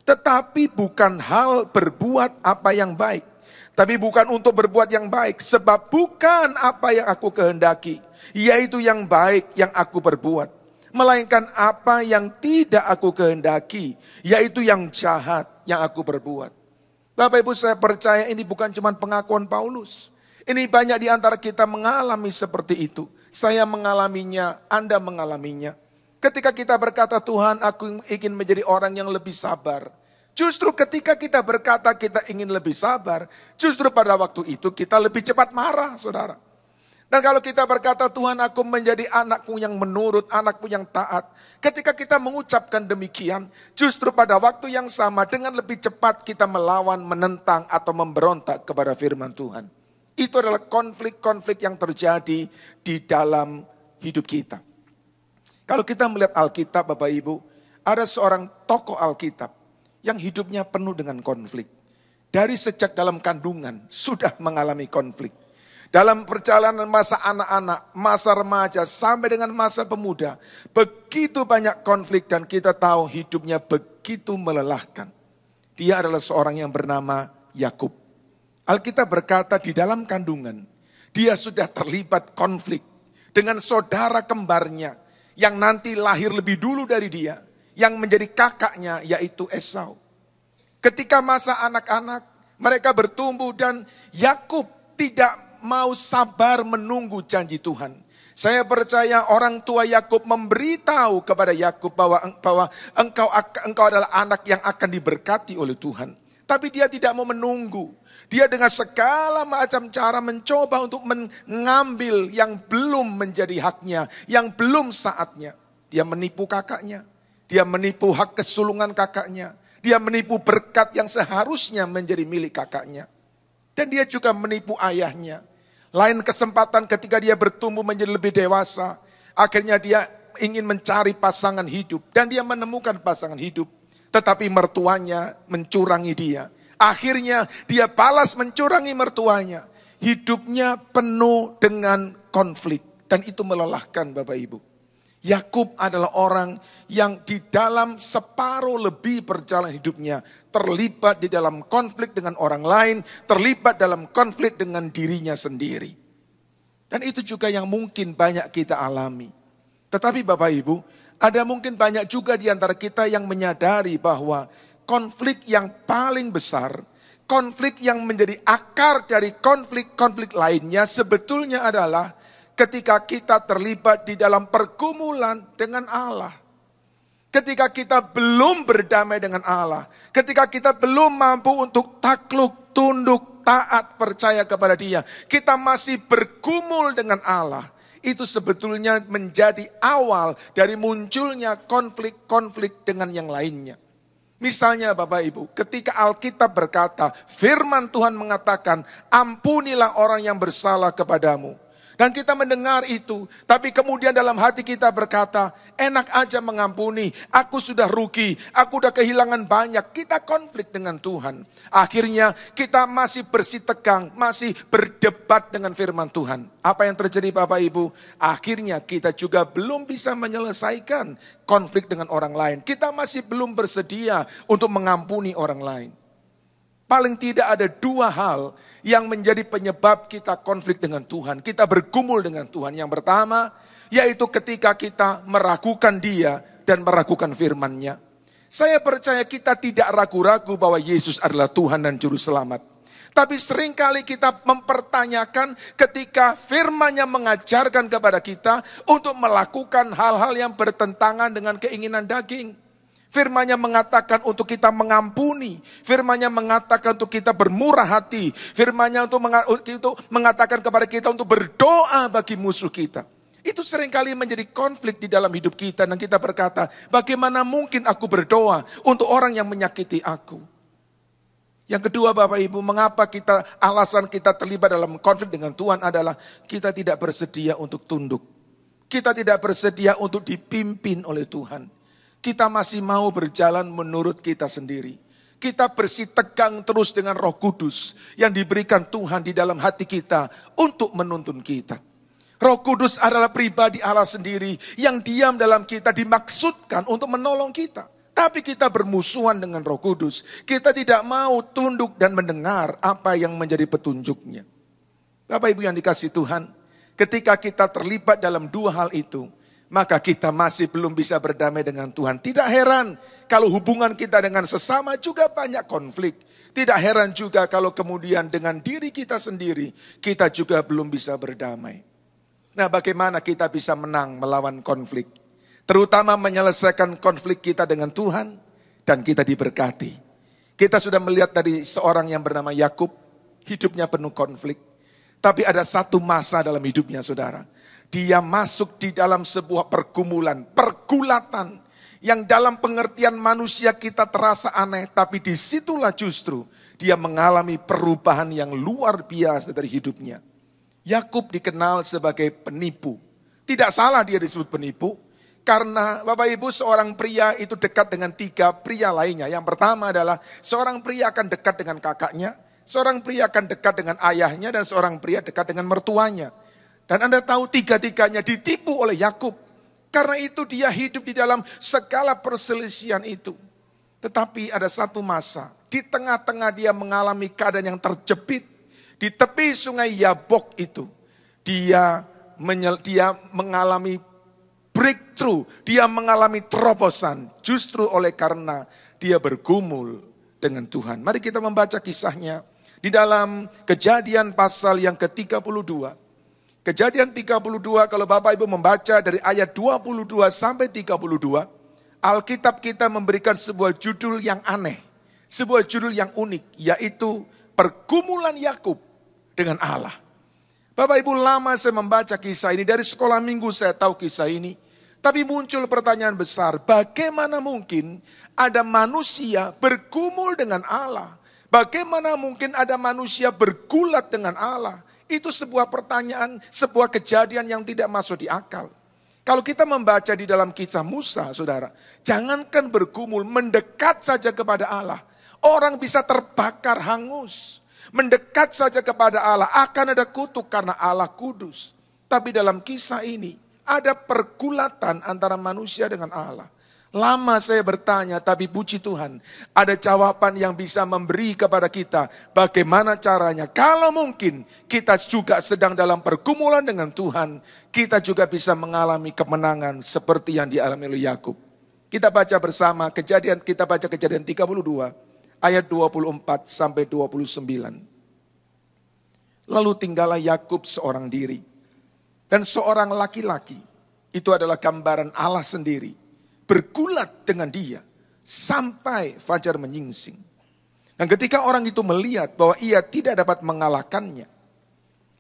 Tetapi bukan hal berbuat apa yang baik. Tapi bukan untuk berbuat yang baik. Sebab bukan apa yang aku kehendaki. Yaitu yang baik yang aku berbuat. Melainkan apa yang tidak aku kehendaki. Yaitu yang jahat yang aku berbuat. Bapak Ibu, saya percaya ini bukan cuma pengakuan Paulus. Ini banyak di antara kita mengalami seperti itu. Saya mengalaminya, Anda mengalaminya. Ketika kita berkata, Tuhan, aku ingin menjadi orang yang lebih sabar. Justru ketika kita berkata kita ingin lebih sabar, justru pada waktu itu kita lebih cepat marah, saudara. Dan kalau kita berkata, Tuhan, aku menjadi anakmu yang menurut, anakmu yang taat. Ketika kita mengucapkan demikian, justru pada waktu yang sama dengan lebih cepat kita melawan, menentang, atau memberontak kepada firman Tuhan. Itu adalah konflik-konflik yang terjadi di dalam hidup kita. Kalau kita melihat Alkitab, Bapak Ibu, ada seorang tokoh Alkitab yang hidupnya penuh dengan konflik. Dari sejak dalam kandungan sudah mengalami konflik. Dalam perjalanan masa anak-anak, masa remaja, sampai dengan masa pemuda, begitu banyak konflik dan kita tahu hidupnya begitu melelahkan. Dia adalah seorang yang bernama Yakub. Alkitab berkata di dalam kandungan, dia sudah terlibat konflik dengan saudara kembarnya yang nanti lahir lebih dulu dari dia, yang menjadi kakaknya yaitu Esau. Ketika masa anak-anak, mereka bertumbuh dan Yakub tidak mau sabar menunggu janji Tuhan. Saya percaya orang tua Yakub memberitahu kepada Yakub bahwa engkau adalah anak yang akan diberkati oleh Tuhan. Tapi dia tidak mau menunggu. Dia dengan segala macam cara mencoba untuk mengambil yang belum menjadi haknya, yang belum saatnya. Dia menipu kakaknya, dia menipu hak kesulungan kakaknya, dia menipu berkat yang seharusnya menjadi milik kakaknya. Dan dia juga menipu ayahnya. Lain kesempatan ketika dia bertumbuh menjadi lebih dewasa, akhirnya dia ingin mencari pasangan hidup. Dan dia menemukan pasangan hidup. Tetapi mertuanya mencurangi dia. Akhirnya dia balas mencurangi mertuanya. Hidupnya penuh dengan konflik. Dan itu melelahkan Bapak Ibu. Yakub adalah orang yang di dalam separuh lebih perjalanan hidupnya terlibat di dalam konflik dengan orang lain, terlibat dalam konflik dengan dirinya sendiri. Dan itu juga yang mungkin banyak kita alami. Tetapi Bapak Ibu, ada mungkin banyak juga di antara kita yang menyadari bahwa konflik yang paling besar, konflik yang menjadi akar dari konflik-konflik lainnya sebetulnya adalah ketika kita terlibat di dalam pergumulan dengan Allah. Ketika kita belum berdamai dengan Allah. Ketika kita belum mampu untuk takluk, tunduk, taat, percaya kepada Dia. Kita masih bergumul dengan Allah. Itu sebetulnya menjadi awal dari munculnya konflik-konflik dengan yang lainnya. Misalnya Bapak Ibu, ketika Alkitab berkata, firman Tuhan mengatakan, ampunilah orang yang bersalah kepadamu. Dan kita mendengar itu, tapi kemudian dalam hati kita berkata, enak aja mengampuni, aku sudah rugi, aku sudah kehilangan banyak. Kita konflik dengan Tuhan. Akhirnya kita masih bersitegang, masih berdebat dengan firman Tuhan. Apa yang terjadi Bapak Ibu? Akhirnya kita juga belum bisa menyelesaikan konflik dengan orang lain. Kita masih belum bersedia untuk mengampuni orang lain. Paling tidak ada dua hal yang menjadi penyebab kita konflik dengan Tuhan. Kita bergumul dengan Tuhan. Yang pertama, yaitu ketika kita meragukan Dia dan meragukan firman-Nya. Saya percaya kita tidak ragu-ragu bahwa Yesus adalah Tuhan dan Juru Selamat. Tapi seringkali kita mempertanyakan ketika firman-Nya mengajarkan kepada kita untuk melakukan hal-hal yang bertentangan dengan keinginan daging. Firman-Nya mengatakan untuk kita mengampuni. Firman-Nya mengatakan untuk kita bermurah hati. Firman-Nya untuk mengatakan kepada kita untuk berdoa bagi musuh kita. Itu seringkali menjadi konflik di dalam hidup kita. Dan kita berkata, bagaimana mungkin aku berdoa untuk orang yang menyakiti aku? Yang kedua Bapak Ibu, mengapa alasan kita terlibat dalam konflik dengan Tuhan adalah kita tidak bersedia untuk tunduk. Kita tidak bersedia untuk dipimpin oleh Tuhan. Kita masih mau berjalan menurut kita sendiri. Kita bersitegang terus dengan Roh Kudus yang diberikan Tuhan di dalam hati kita untuk menuntun kita. Roh Kudus adalah pribadi Allah sendiri yang diam dalam kita dimaksudkan untuk menolong kita. Tapi kita bermusuhan dengan Roh Kudus. Kita tidak mau tunduk dan mendengar apa yang menjadi petunjuknya. Bapak Ibu yang dikasihi Tuhan, ketika kita terlibat dalam dua hal itu, maka kita masih belum bisa berdamai dengan Tuhan. Tidak heran kalau hubungan kita dengan sesama juga banyak konflik. Tidak heran juga kalau kemudian dengan diri kita sendiri, kita juga belum bisa berdamai. Nah, bagaimana kita bisa menang melawan konflik? Terutama menyelesaikan konflik kita dengan Tuhan dan kita diberkati. Kita sudah melihat dari seorang yang bernama Yakub, hidupnya penuh konflik. Tapi ada satu masa dalam hidupnya saudara. Dia masuk di dalam sebuah pergulatan yang dalam pengertian manusia kita terasa aneh, tapi disitulah justru dia mengalami perubahan yang luar biasa dari hidupnya. Yakub dikenal sebagai penipu. Tidak salah dia disebut penipu, karena Bapak Ibu seorang pria itu dekat dengan tiga pria lainnya. Yang pertama adalah seorang pria akan dekat dengan kakaknya, Seorang pria akan dekat dengan ayahnya dan seorang pria dekat dengan mertuanya. Dan Anda tahu tiga-tiganya ditipu oleh Yakub. Karena itu dia hidup di dalam segala perselisihan itu. Tetapi ada satu masa, di tengah-tengah dia mengalami keadaan yang terjepit. Di tepi sungai Yabok itu, dia mengalami breakthrough, dia mengalami terobosan. Justru oleh karena dia bergumul dengan Tuhan. Mari kita membaca kisahnya di dalam Kejadian pasal yang ke-32. Kejadian 32 kalau Bapak Ibu membaca dari ayat 22 sampai 32, Alkitab kita memberikan sebuah judul yang aneh, sebuah judul yang unik, yaitu pergumulan Yakub dengan Allah. Bapak Ibu, lama saya membaca kisah ini, dari sekolah minggu saya tahu kisah ini, tapi muncul pertanyaan besar, bagaimana mungkin ada manusia bergumul dengan Allah? Bagaimana mungkin ada manusia bergulat dengan Allah? Itu sebuah pertanyaan, sebuah kejadian yang tidak masuk di akal. Kalau kita membaca di dalam kisah Musa, saudara, jangankan bergumul, mendekat saja kepada Allah. Orang bisa terbakar hangus. Mendekat saja kepada Allah, akan ada kutuk karena Allah kudus. Tapi dalam kisah ini, ada pergulatan antara manusia dengan Allah. Lama saya bertanya, tapi puji Tuhan, ada jawaban yang bisa memberi kepada kita bagaimana caranya. Kalau mungkin kita juga sedang dalam pergumulan dengan Tuhan, kita juga bisa mengalami kemenangan seperti yang dialami oleh Yakub. Kita baca bersama Kejadian 32 ayat 24 sampai 29. Lalu tinggallah Yakub seorang diri dan seorang laki-laki, itu adalah gambaran Allah sendiri, bergulat dengan dia sampai fajar menyingsing. Dan ketika orang itu melihat bahwa ia tidak dapat mengalahkannya,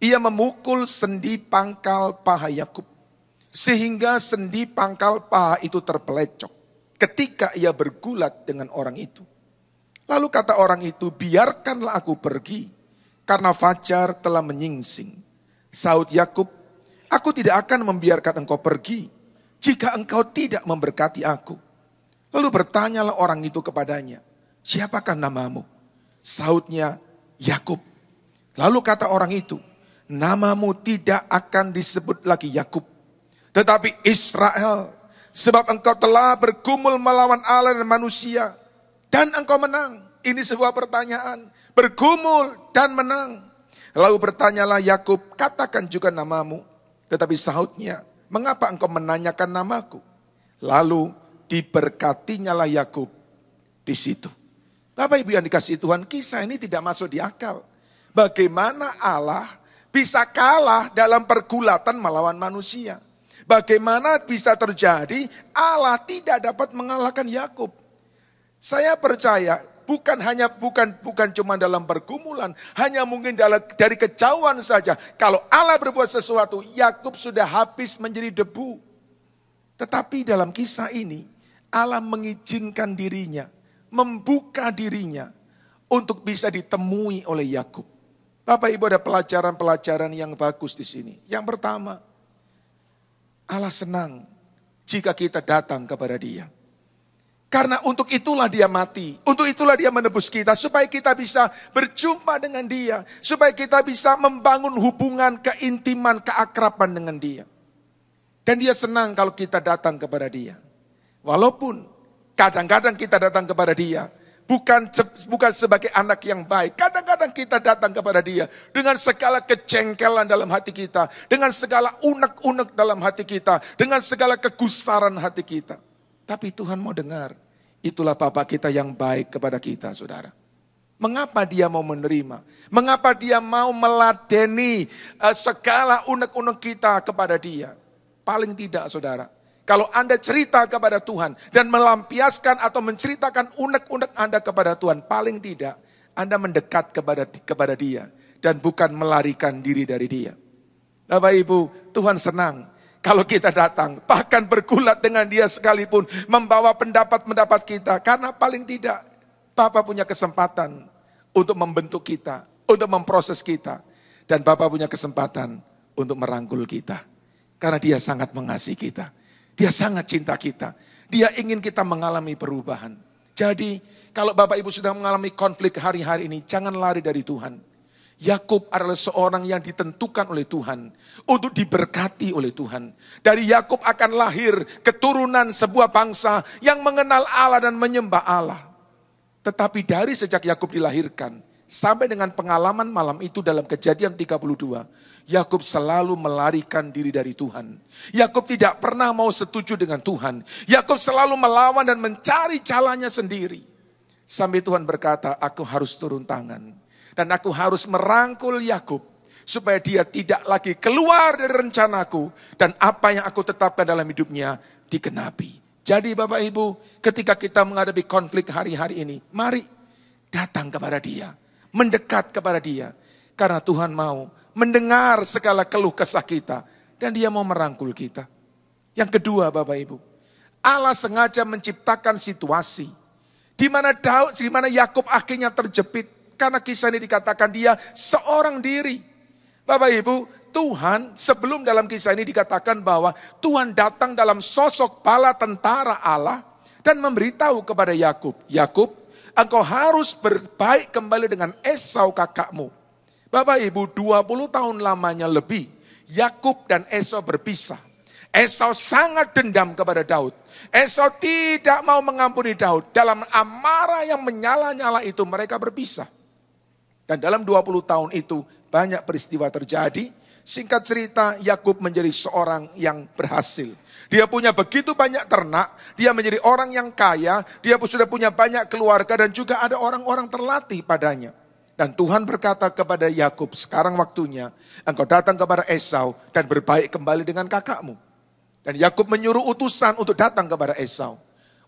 ia memukul sendi pangkal paha Yakub sehingga sendi pangkal paha itu terpelecok ketika ia bergulat dengan orang itu. Lalu kata orang itu, biarkanlah aku pergi karena fajar telah menyingsing. Sahut Yakub, aku tidak akan membiarkan engkau pergi jika engkau tidak memberkati aku. Lalu bertanyalah orang itu kepadanya, siapakah namamu? Sahutnya, Yakub. Lalu kata orang itu, namamu tidak akan disebut lagi Yakub, tetapi Israel, sebab engkau telah bergumul melawan Allah dan manusia, dan engkau menang. Ini sebuah pertanyaan, bergumul dan menang. Lalu bertanyalah Yakub, katakan juga namamu. Tetapi sahutnya, mengapa engkau menanyakan namaku? Lalu diberkatinyalah Yakub di situ. Bapak Ibu yang dikasihi Tuhan, kisah ini tidak masuk di akal. Bagaimana Allah bisa kalah dalam pergulatan melawan manusia? Bagaimana bisa terjadi Allah tidak dapat mengalahkan Yakub? Saya percaya bukan cuma dalam pergumulan, hanya mungkin dari kejauhan saja. Kalau Allah berbuat sesuatu, Yakub sudah habis menjadi debu. Tetapi dalam kisah ini, Allah mengizinkan dirinya, membuka dirinya untuk bisa ditemui oleh Yakub. Bapak Ibu, ada pelajaran-pelajaran yang bagus di sini. Yang pertama, Allah senang jika kita datang kepada Dia. Karena untuk itulah dia mati, untuk itulah dia menebus kita, supaya kita bisa berjumpa dengan dia, supaya kita bisa membangun hubungan, keintiman, keakraban dengan dia. Dan dia senang kalau kita datang kepada dia. Walaupun kadang-kadang kita datang kepada dia, bukan sebagai anak yang baik. Kadang-kadang kita datang kepada dia dengan segala kejengkelan dalam hati kita, dengan segala unek-unek dalam hati kita, dengan segala kegusaran hati kita. Tapi Tuhan mau dengar, itulah Bapa kita yang baik kepada kita, saudara. Mengapa dia mau menerima? Mengapa dia mau meladeni segala unek-unek kita kepada dia? Paling tidak, saudara, kalau Anda cerita kepada Tuhan dan melampiaskan atau menceritakan unek-unek Anda kepada Tuhan, paling tidak Anda mendekat kepada dia dan bukan melarikan diri dari dia. Bapak Ibu, Tuhan senang kalau kita datang, bahkan bergulat dengan dia sekalipun, membawa pendapat-pendapat kita. Karena paling tidak, Bapa punya kesempatan untuk membentuk kita, untuk memproses kita. Dan Bapa punya kesempatan untuk merangkul kita. Karena dia sangat mengasihi kita. Dia sangat cinta kita. Dia ingin kita mengalami perubahan. Jadi, Kalau Bapak Ibu sudah mengalami konflik hari-hari ini, jangan lari dari Tuhan. Yakub adalah seorang yang ditentukan oleh Tuhan untuk diberkati oleh Tuhan. Dari Yakub akan lahir keturunan sebuah bangsa yang mengenal Allah dan menyembah Allah. Tetapi dari sejak Yakub dilahirkan sampai dengan pengalaman malam itu dalam Kejadian 32, Yakub selalu melarikan diri dari Tuhan. Yakub tidak pernah mau setuju dengan Tuhan. Yakub selalu melawan dan mencari jalannya sendiri. Sampai Tuhan berkata, aku harus turun tangan. Dan aku harus merangkul Yakub supaya dia tidak lagi keluar dari rencanaku. Dan apa yang aku tetapkan dalam hidupnya digenapi. Jadi Bapak Ibu, ketika kita menghadapi konflik hari-hari ini, mari datang kepada dia. Mendekat kepada dia. Karena Tuhan mau mendengar segala keluh kesah kita. Dan dia mau merangkul kita. Yang kedua Bapak Ibu, Allah sengaja menciptakan situasi di mana Yakub akhirnya terjepit. Karena kisah ini dikatakan dia seorang diri. Bapak Ibu, Tuhan sebelum dalam kisah ini dikatakan bahwa Tuhan datang dalam sosok bala tentara Allah dan memberitahu kepada Yakub, Yakub, engkau harus berbaik kembali dengan Esau kakakmu. Bapak Ibu, 20 tahun lamanya lebih Yakub dan Esau berpisah. Esau sangat dendam kepada Daud. Esau tidak mau mengampuni Daud. Dalam amarah yang menyala-nyala itu mereka berpisah. Dan dalam 20 tahun itu banyak peristiwa terjadi. Singkat cerita, Yakub menjadi seorang yang berhasil. Dia punya begitu banyak ternak, dia menjadi orang yang kaya, dia sudah punya banyak keluarga dan juga ada orang-orang terlatih padanya. Dan Tuhan berkata kepada Yakub, sekarang waktunya engkau datang kepada Esau dan berbaik kembali dengan kakakmu. Dan Yakub menyuruh utusan untuk datang kepada Esau.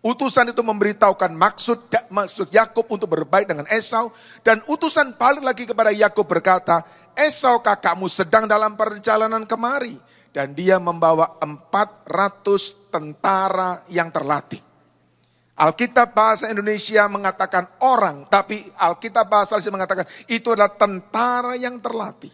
Utusan itu memberitahukan maksud Yakub untuk berbaik dengan Esau. Dan utusan balik lagi kepada Yakub berkata, Esau kakakmu sedang dalam perjalanan kemari. Dan dia membawa 400 tentara yang terlatih. Alkitab bahasa Indonesia mengatakan orang, tapi Alkitab bahasa Indonesia mengatakan itu adalah tentara yang terlatih.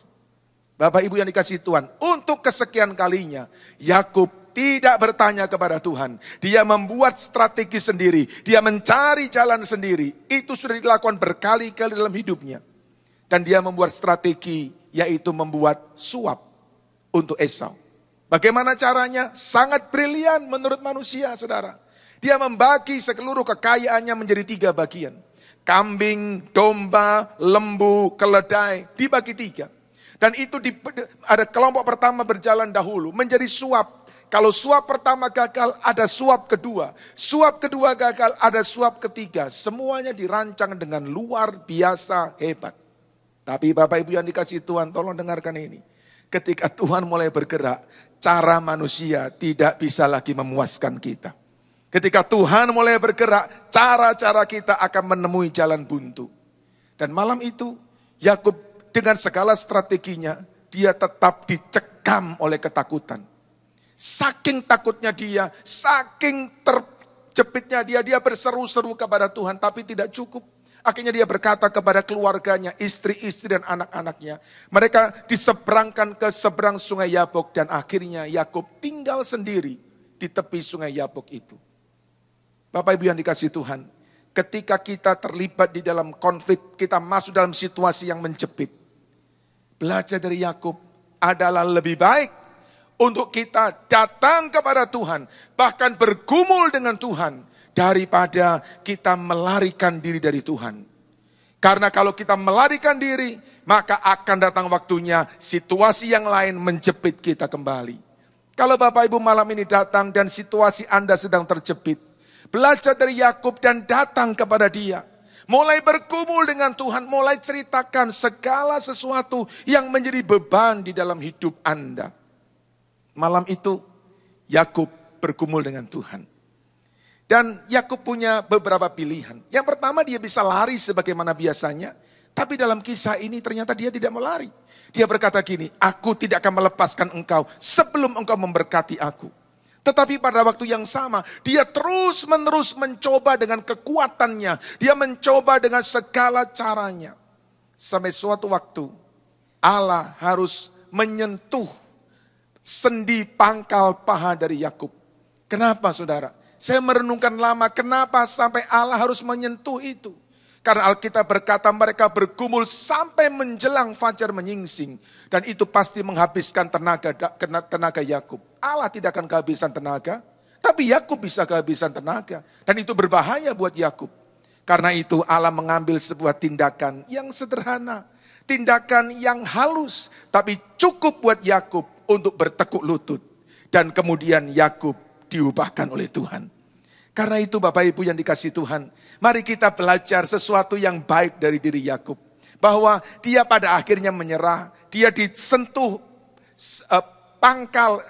Bapak Ibu yang dikasihi Tuhan, untuk kesekian kalinya Yakub tidak bertanya kepada Tuhan. Dia membuat strategi sendiri. Dia mencari jalan sendiri. Itu sudah dilakukan berkali-kali dalam hidupnya. Dan dia membuat strategi, yaitu membuat suap untuk Esau. Bagaimana caranya? Sangat brilian menurut manusia, saudara. Dia membagi seluruh kekayaannya menjadi 3 bagian. Kambing, domba, lembu, keledai, dibagi 3. Dan itu ada kelompok pertama berjalan dahulu, menjadi suap. Kalau suap pertama gagal, ada suap kedua. Suap kedua gagal, ada suap ketiga. Semuanya dirancang dengan luar biasa hebat. Tapi Bapak Ibu yang dikasihi Tuhan, tolong dengarkan ini. Ketika Tuhan mulai bergerak, cara manusia tidak bisa lagi memuaskan kita. Ketika Tuhan mulai bergerak, cara-cara kita akan menemui jalan buntu. Dan malam itu, Yakub dengan segala strateginya, dia tetap dicekam oleh ketakutan. Saking takutnya dia, saking terjepitnya dia berseru-seru kepada Tuhan, tapi tidak cukup. Akhirnya dia berkata kepada keluarganya, istri-istri dan anak-anaknya. Mereka diseberangkan ke seberang sungai Yabok dan akhirnya Yakub tinggal sendiri di tepi sungai Yabok itu. Bapak Ibu yang dikasihi Tuhan, ketika kita terlibat di dalam konflik, kita masuk dalam situasi yang menjepit. Belajar dari Yakub adalah lebih baik untuk kita datang kepada Tuhan, bahkan bergumul dengan Tuhan, daripada kita melarikan diri dari Tuhan. Karena kalau kita melarikan diri, maka akan datang waktunya situasi yang lain menjepit kita kembali. Kalau Bapak Ibu malam ini datang dan situasi Anda sedang terjepit, belajar dari Yakub dan datang kepada dia. Mulai bergumul dengan Tuhan, mulai ceritakan segala sesuatu yang menjadi beban di dalam hidup Anda. Malam itu Yakub bergumul dengan Tuhan. Dan Yakub punya beberapa pilihan. Yang pertama, dia bisa lari sebagaimana biasanya. Tapi dalam kisah ini ternyata dia tidak mau lari. Dia berkata gini, aku tidak akan melepaskan engkau sebelum engkau memberkati aku. Tetapi pada waktu yang sama, dia terus-menerus mencoba dengan kekuatannya. Dia mencoba dengan segala caranya. Sampai suatu waktu, Allah harus menyentuh sendi pangkal paha dari Yakub. Kenapa saudara? Saya merenungkan lama, kenapa sampai Allah harus menyentuh itu? Karena Alkitab berkata mereka bergumul sampai menjelang fajar menyingsing. Dan itu pasti menghabiskan tenaga Yakub. Allah tidak akan kehabisan tenaga, tapi Yakub bisa kehabisan tenaga. Dan itu berbahaya buat Yakub. Karena itu Allah mengambil sebuah tindakan yang sederhana. Tindakan yang halus, tapi cukup buat Yakub untuk bertekuk lutut. Dan kemudian Yakub diubahkan oleh Tuhan. Karena itu Bapak Ibu yang dikasihi Tuhan, mari kita belajar sesuatu yang baik dari diri Yakub. Bahwa dia pada akhirnya menyerah, dia disentuh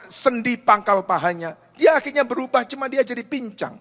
sendi pangkal pahanya. Dia akhirnya berubah, cuma dia jadi pincang.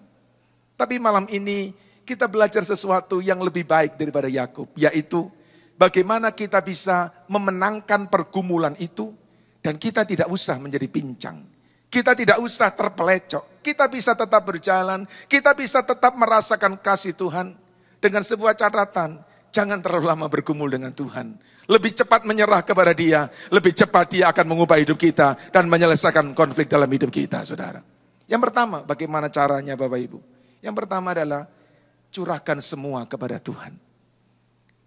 Tapi malam ini kita belajar sesuatu yang lebih baik daripada Yakub, yaitu bagaimana kita bisa memenangkan pergumulan itu dan kita tidak usah menjadi pincang. Kita tidak usah terpelecok. Kita bisa tetap berjalan. Kita bisa tetap merasakan kasih Tuhan. Dengan sebuah catatan, jangan terlalu lama bergumul dengan Tuhan. Lebih cepat menyerah kepada Dia. Lebih cepat Dia akan mengubah hidup kita dan menyelesaikan konflik dalam hidup kita, saudara. Yang pertama, bagaimana caranya Bapak Ibu? Yang pertama adalah curahkan semua kepada Tuhan.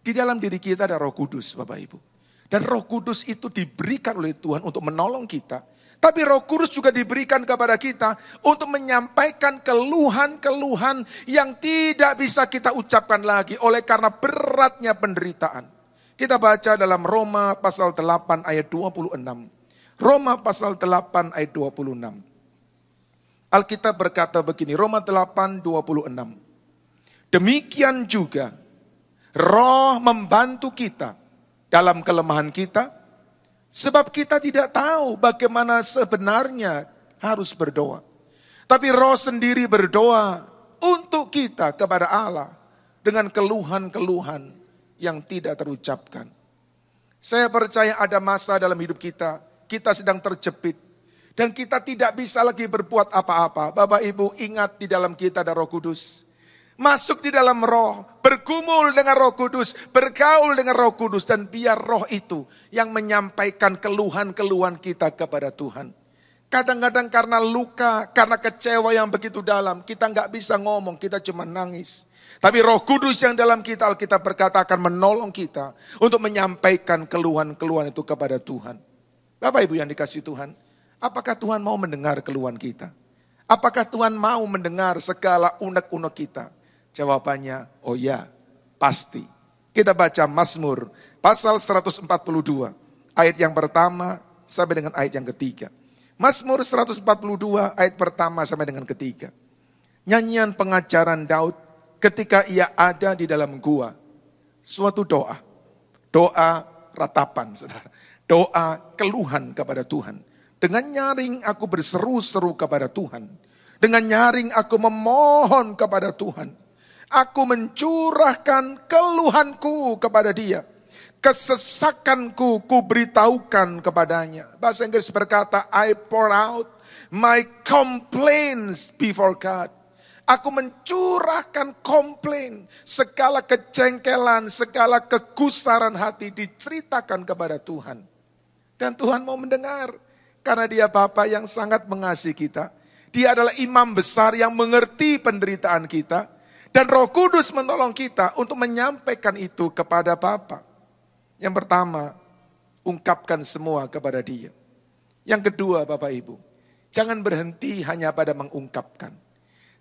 Di dalam diri kita ada Roh Kudus, Bapak Ibu. Dan Roh Kudus itu diberikan oleh Tuhan untuk menolong kita. Tapi Roh Kudus juga diberikan kepada kita untuk menyampaikan keluhan-keluhan yang tidak bisa kita ucapkan lagi oleh karena beratnya penderitaan. Kita baca dalam Roma pasal 8 ayat 26. Roma pasal 8 ayat 26. Alkitab berkata begini, Roma 8, 26. Demikian juga Roh membantu kita dalam kelemahan kita, sebab kita tidak tahu bagaimana sebenarnya harus berdoa. Tapi Roh sendiri berdoa untuk kita kepada Allah dengan keluhan-keluhan yang tidak terucapkan. Saya percaya ada masa dalam hidup kita sedang terjepit. Dan kita tidak bisa lagi berbuat apa-apa. Bapak Ibu ingat di dalam kita ada Roh Kudus. Masuk di dalam Roh, bergumul dengan Roh Kudus, bergaul dengan Roh Kudus, dan biar Roh itu yang menyampaikan keluhan-keluhan kita kepada Tuhan. Kadang-kadang karena luka, karena kecewa yang begitu dalam, kita nggak bisa ngomong, kita cuma nangis. Tapi Roh Kudus yang dalam kita, Alkitab berkata akan menolong kita untuk menyampaikan keluhan-keluhan itu kepada Tuhan. Bapak Ibu yang dikasihi Tuhan, apakah Tuhan mau mendengar keluhan kita? Apakah Tuhan mau mendengar segala unek-unek kita? Jawabannya, oh ya, pasti. Kita baca Mazmur pasal 142, ayat yang pertama sampai dengan ayat yang ketiga. Mazmur 142 ayat pertama sampai dengan ketiga. Nyanyian pengajaran Daud ketika ia ada di dalam gua. Suatu doa. Doa ratapan, saudara. Doa keluhan kepada Tuhan. Dengan nyaring aku berseru-seru kepada Tuhan. Dengan nyaring aku memohon kepada Tuhan. Aku mencurahkan keluhanku kepada Dia. Kesesakanku ku beritahukan kepadanya. Bahasa Inggris berkata, I pour out my complaints before God. Aku mencurahkan komplain, segala kejengkelan, segala kegusaran hati diceritakan kepada Tuhan. Dan Tuhan mau mendengar, karena Dia Bapa yang sangat mengasihi kita. Dia adalah imam besar yang mengerti penderitaan kita. Dan Roh Kudus menolong kita untuk menyampaikan itu kepada Bapa. Yang pertama, ungkapkan semua kepada Dia. Yang kedua, Bapak Ibu, jangan berhenti hanya pada mengungkapkan.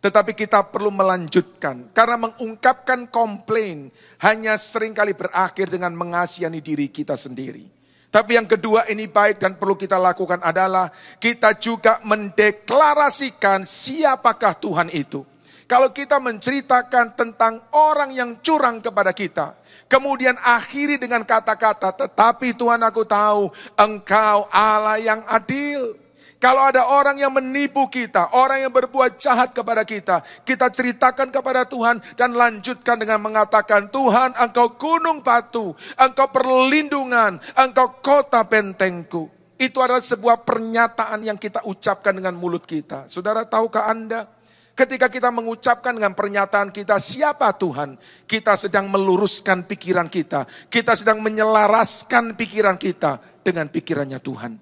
Tetapi kita perlu melanjutkan. Karena mengungkapkan komplain hanya seringkali berakhir dengan mengasihani diri kita sendiri. Tapi yang kedua ini baik dan perlu kita lakukan adalah kita juga mendeklarasikan siapakah Tuhan itu. Kalau kita menceritakan tentang orang yang curang kepada kita, kemudian akhiri dengan kata-kata, tetapi Tuhan aku tahu Engkau Allah yang adil. Kalau ada orang yang menipu kita, orang yang berbuat jahat kepada kita ceritakan kepada Tuhan dan lanjutkan dengan mengatakan, Tuhan Engkau gunung batu, Engkau perlindungan, Engkau kota bentengku. Itu adalah sebuah pernyataan yang kita ucapkan dengan mulut kita. Saudara, tahukah Anda? Ketika kita mengucapkan dengan pernyataan kita, siapa Tuhan? Kita sedang meluruskan pikiran kita. Kita sedang menyelaraskan pikiran kita dengan pikirannya Tuhan.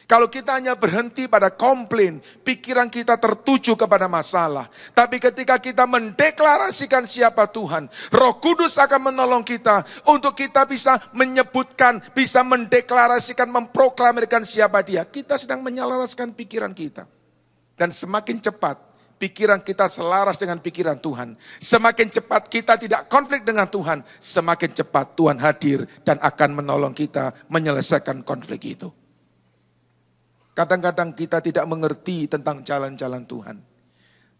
Kalau kita hanya berhenti pada komplain, pikiran kita tertuju kepada masalah. Tapi ketika kita mendeklarasikan siapa Tuhan, Roh Kudus akan menolong kita untuk kita bisa menyebutkan, bisa mendeklarasikan, memproklamirkan siapa Dia. Kita sedang menyelaraskan pikiran kita. Dan semakin cepat pikiran kita selaras dengan pikiran Tuhan, semakin cepat kita tidak konflik dengan Tuhan, semakin cepat Tuhan hadir dan akan menolong kita menyelesaikan konflik itu. Kadang-kadang kita tidak mengerti tentang jalan-jalan Tuhan.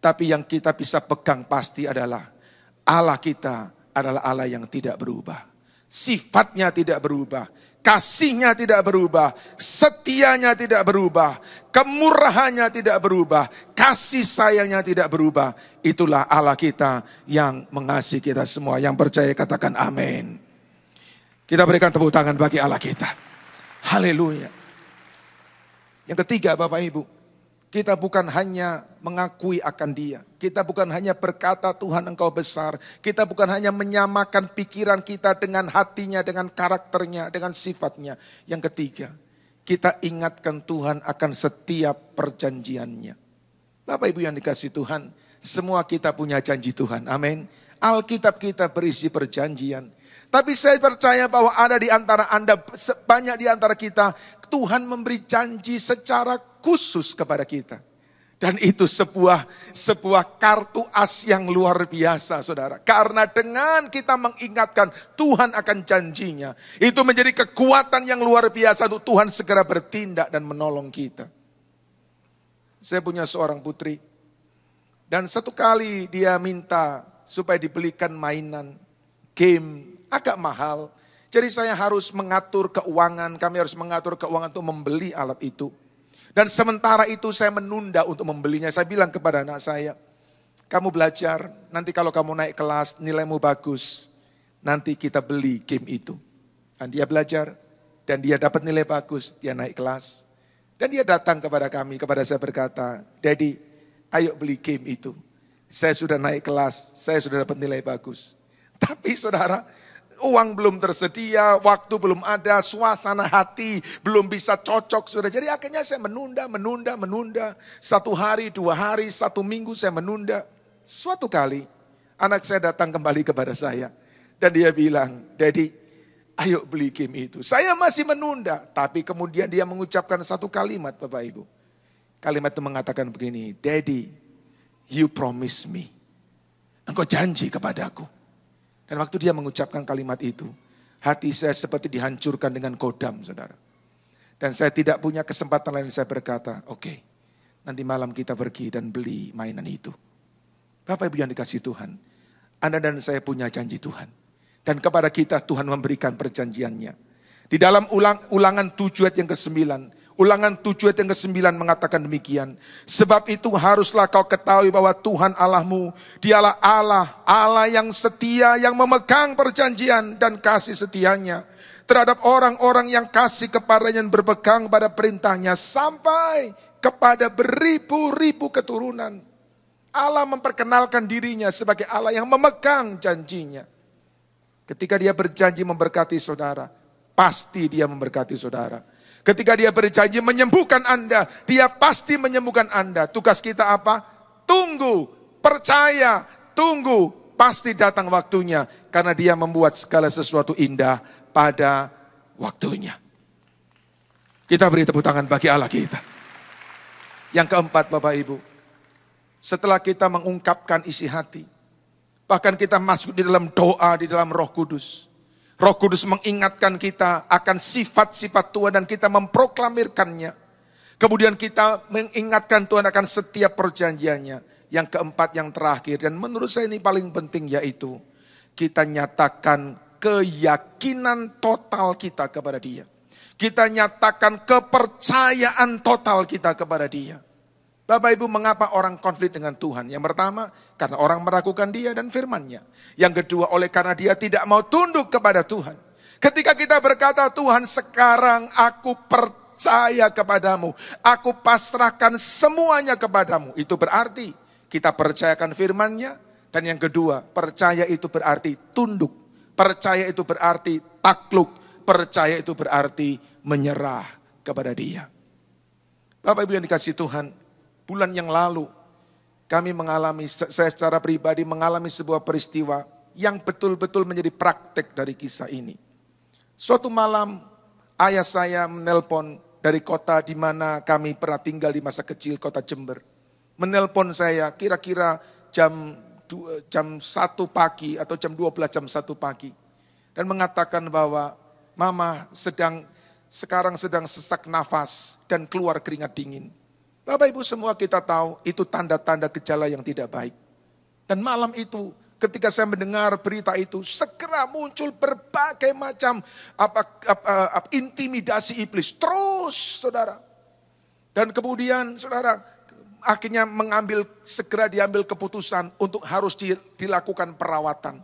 Tapi yang kita bisa pegang pasti adalah Allah kita adalah Allah yang tidak berubah. Sifatnya tidak berubah. Kasihnya tidak berubah. Setianya tidak berubah. Kemurahannya tidak berubah. Kasih sayangnya tidak berubah. Itulah Allah kita yang mengasihi kita semua. Yang percaya katakan amin. Kita berikan tepuk tangan bagi Allah kita. Haleluya. Yang ketiga Bapak Ibu, kita bukan hanya mengakui akan Dia. Kita bukan hanya berkata Tuhan Engkau besar. Kita bukan hanya menyamakan pikiran kita dengan hatinya, dengan karakternya, dengan sifatnya. Yang ketiga, kita ingatkan Tuhan akan setiap perjanjiannya. Bapak Ibu yang dikasihi Tuhan, semua kita punya janji Tuhan. Amin. Alkitab kita berisi perjanjian. Tapi saya percaya bahwa ada di antara Anda, banyak di antara kita, Tuhan memberi janji secara khusus kepada kita. Dan itu sebuah kartu as yang luar biasa, saudara. Karena dengan kita mengingatkan Tuhan akan janjinya, itu menjadi kekuatan yang luar biasa untuk Tuhan segera bertindak dan menolong kita. Saya punya seorang putri, dan satu kali dia minta supaya dibelikan mainan, game, agak mahal. Jadi saya harus mengatur keuangan, kami harus mengatur keuangan untuk membeli alat itu. Dan sementara itu saya menunda untuk membelinya. Saya bilang kepada anak saya, kamu belajar, nanti kalau kamu naik kelas, nilaimu bagus, nanti kita beli game itu. Dan dia belajar, dan dia dapat nilai bagus, dia naik kelas. Dan dia datang kepada kami, kepada saya berkata, Daddy, ayo beli game itu. Saya sudah naik kelas, saya sudah dapat nilai bagus. Tapi saudara, uang belum tersedia, waktu belum ada, suasana hati belum bisa cocok. Sudah. Jadi akhirnya saya menunda. 1 hari, 2 hari, 1 minggu saya menunda. Suatu kali anak saya datang kembali kepada saya. Dan dia bilang, Daddy, ayo beli game itu. Saya masih menunda. Tapi kemudian dia mengucapkan satu kalimat Bapak Ibu. Kalimat itu mengatakan begini, Daddy, you promise me. Engkau janji kepadaku. Dan waktu dia mengucapkan kalimat itu, hati saya seperti dihancurkan dengan kodam, saudara. Dan saya tidak punya kesempatan lain, saya berkata, oke, nanti malam kita pergi dan beli mainan itu. Bapak Ibu yang dikasihi Tuhan, Anda dan saya punya janji Tuhan. Dan kepada kita Tuhan memberikan perjanjiannya. Di dalam ulangan 7 ayat yang ke-9, Ulangan 7 ayat yang ke-9 mengatakan demikian. Sebab itu haruslah kau ketahui bahwa Tuhan Allahmu, Dialah Allah, Allah yang setia, yang memegang perjanjian dan kasih setianya terhadap orang-orang yang kasih kepadanya dan berpegang pada perintahnya sampai kepada beribu-ribu keturunan. Allah memperkenalkan dirinya sebagai Allah yang memegang janjinya. Ketika dia berjanji memberkati saudara, pasti dia memberkati saudara. Ketika dia berjanji menyembuhkan Anda, dia pasti menyembuhkan Anda. Tugas kita apa? Tunggu, percaya, tunggu. Pasti datang waktunya. Karena dia membuat segala sesuatu indah pada waktunya. Kita beri tepuk tangan bagi Allah kita. Yang keempat Bapak Ibu. Setelah kita mengungkapkan isi hati. Bahkan kita masuk di dalam doa, di dalam Roh Kudus. Roh Kudus mengingatkan kita akan sifat-sifat Tuhan dan kita memproklamirkannya. Kemudian kita mengingatkan Tuhan akan setiap perjanjiannya. Yang keempat, yang terakhir, dan menurut saya ini paling penting, yaitu kita nyatakan keyakinan total kita kepada Dia. Kita nyatakan kepercayaan total kita kepada Dia. Bapak Ibu, mengapa orang konflik dengan Tuhan? Yang pertama, karena orang meragukan Dia dan firman-Nya. Yang kedua, oleh karena dia tidak mau tunduk kepada Tuhan. Ketika kita berkata, Tuhan sekarang aku percaya kepadamu. Aku pasrahkan semuanya kepadamu. Itu berarti kita percayakan firman-Nya. Dan yang kedua, percaya itu berarti tunduk. Percaya itu berarti takluk. Percaya itu berarti menyerah kepada Dia. Bapak Ibu yang dikasihi Tuhan, bulan yang lalu kami mengalami, saya secara pribadi mengalami sebuah peristiwa yang betul-betul menjadi praktek dari kisah ini. Suatu malam ayah saya menelpon dari kota di mana kami pernah tinggal di masa kecil, kota Jember. Menelpon saya kira-kira jam 1 pagi atau jam 12 jam 1 pagi. Dan mengatakan bahwa mama sekarang sedang sesak nafas dan keluar keringat dingin. Bapak Ibu semua kita tahu itu tanda-tanda gejala yang tidak baik. Dan malam itu ketika saya mendengar berita itu, segera muncul berbagai macam intimidasi iblis. Terus saudara. Dan kemudian saudara akhirnya segera diambil keputusan untuk harus dilakukan perawatan.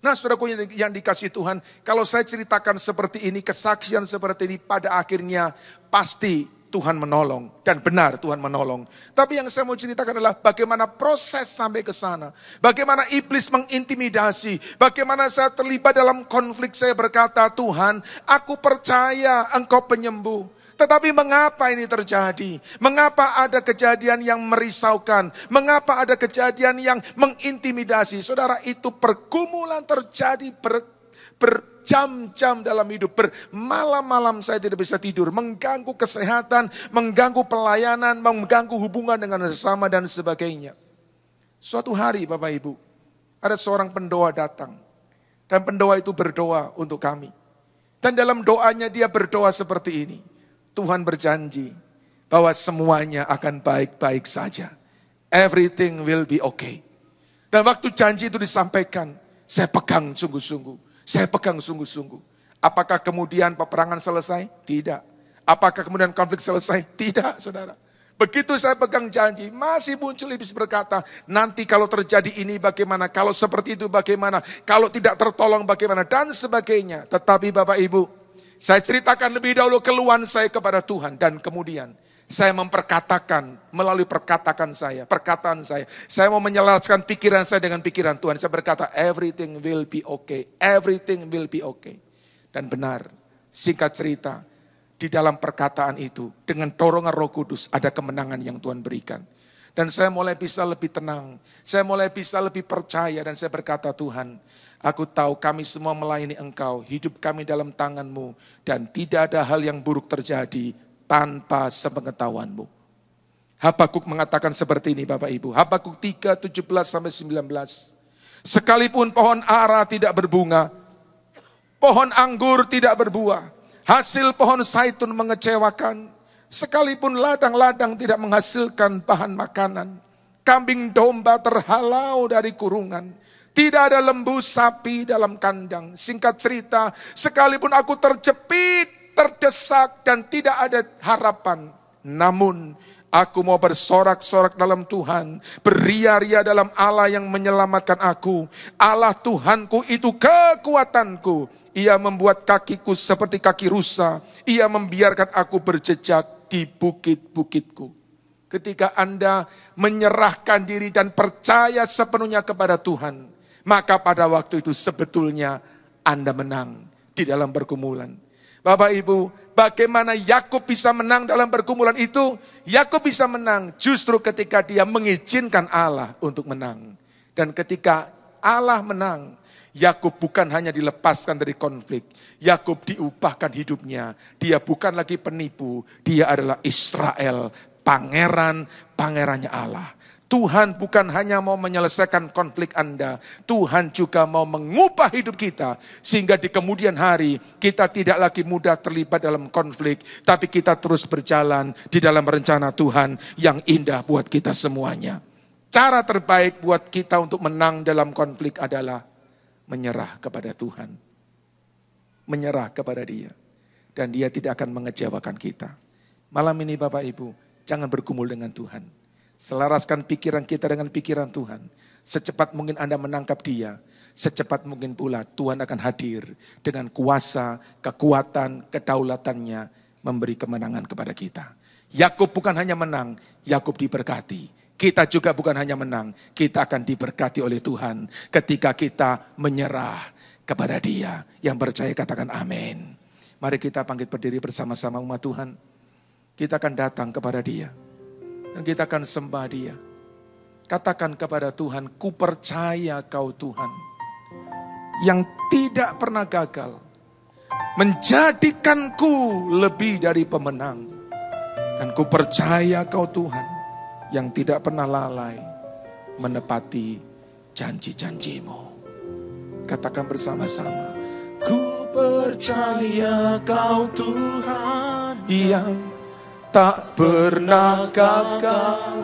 Nah saudaraku yang dikasihi Tuhan, kalau saya ceritakan seperti ini, kesaksian seperti ini, pada akhirnya pasti Tuhan menolong, dan benar Tuhan menolong. Tapi yang saya mau ceritakan adalah bagaimana proses sampai ke sana. Bagaimana iblis mengintimidasi, bagaimana saya terlibat dalam konflik. Saya berkata, Tuhan, aku percaya Engkau penyembuh. Tetapi mengapa ini terjadi? Mengapa ada kejadian yang merisaukan? Mengapa ada kejadian yang mengintimidasi? Saudara, itu pergumulan terjadi berjam-jam dalam hidup. Bermalam-malam saya tidak bisa tidur. Mengganggu kesehatan, mengganggu pelayanan, mengganggu hubungan dengan sesama dan sebagainya. Suatu hari Bapak Ibu, ada seorang pendoa datang. Dan pendoa itu berdoa untuk kami. Dan dalam doanya dia berdoa seperti ini. Tuhan berjanji bahwa semuanya akan baik-baik saja. Everything will be okay. Dan waktu janji itu disampaikan, saya pegang sungguh-sungguh. Saya pegang sungguh-sungguh. Apakah kemudian peperangan selesai? Tidak. Apakah kemudian konflik selesai? Tidak, saudara. Begitu saya pegang janji, masih muncul iblis berkata, nanti kalau terjadi ini bagaimana? Kalau seperti itu bagaimana? Kalau tidak tertolong bagaimana? Dan sebagainya. Tetapi Bapak Ibu, saya ceritakan lebih dahulu keluhan saya kepada Tuhan. Dan kemudian saya memperkatakan melalui perkataan saya. Saya mau menyelaraskan pikiran saya dengan pikiran Tuhan. Saya berkata, everything will be okay. Everything will be okay. Dan benar, singkat cerita, di dalam perkataan itu, dengan dorongan Roh Kudus, ada kemenangan yang Tuhan berikan. Dan saya mulai bisa lebih tenang. Saya mulai bisa lebih percaya. Dan saya berkata, Tuhan, aku tahu kami semua melayani Engkau. Hidup kami dalam tangan-Mu. Dan tidak ada hal yang buruk terjadi tanpa sepengetahuan-Mu. Habakuk mengatakan seperti ini Bapak Ibu. Habakuk 3:17-19. Sekalipun pohon ara tidak berbunga, pohon anggur tidak berbuah, hasil pohon zaitun mengecewakan, sekalipun ladang-ladang tidak menghasilkan bahan makanan, kambing domba terhalau dari kurungan, tidak ada lembu sapi dalam kandang. Singkat cerita, sekalipun aku terjepit, terdesak dan tidak ada harapan, namun aku mau bersorak-sorak dalam Tuhan, beria-ria dalam Allah yang menyelamatkan aku. Allah Tuhanku itu kekuatanku. Ia membuat kakiku seperti kaki rusa. Ia membiarkan aku berjejak di bukit-bukitku. Ketika Anda menyerahkan diri dan percaya sepenuhnya kepada Tuhan, maka pada waktu itu sebetulnya Anda menang di dalam pergumulan. Bapak Ibu, bagaimana Yakub bisa menang dalam pergumulan itu? Yakub bisa menang justru ketika dia mengizinkan Allah untuk menang. Dan ketika Allah menang, Yakub bukan hanya dilepaskan dari konflik. Yakub diubahkan hidupnya. Dia bukan lagi penipu. Dia adalah Israel, pangerannya Allah. Tuhan bukan hanya mau menyelesaikan konflik Anda, Tuhan juga mau mengubah hidup kita, sehingga di kemudian hari kita tidak lagi mudah terlibat dalam konflik, tapi kita terus berjalan di dalam rencana Tuhan yang indah buat kita semuanya. Cara terbaik buat kita untuk menang dalam konflik adalah menyerah kepada Tuhan. Menyerah kepada Dia. Dan Dia tidak akan mengecewakan kita. Malam ini Bapak Ibu, jangan bergumul dengan Tuhan. Selaraskan pikiran kita dengan pikiran Tuhan. Secepat mungkin Anda menangkap Dia, secepat mungkin pula Tuhan akan hadir dengan kuasa, kekuatan, kedaulatannya memberi kemenangan kepada kita. Yakub bukan hanya menang, Yakub diberkati. Kita juga bukan hanya menang, kita akan diberkati oleh Tuhan ketika kita menyerah kepada Dia. Yang percaya katakan amin. Mari kita bangkit berdiri bersama-sama umat Tuhan. kita akan datang kepada Dia. Dan kita akan sembah Dia. Katakan kepada Tuhan, ku percaya Kau Tuhan, yang tidak pernah gagal, menjadikanku lebih dari pemenang. Dan ku percaya Kau Tuhan, yang tidak pernah lalai, menepati janji-janji-Mu. Katakan bersama-sama, ku percaya Kau Tuhan, yang tak pernah gagal,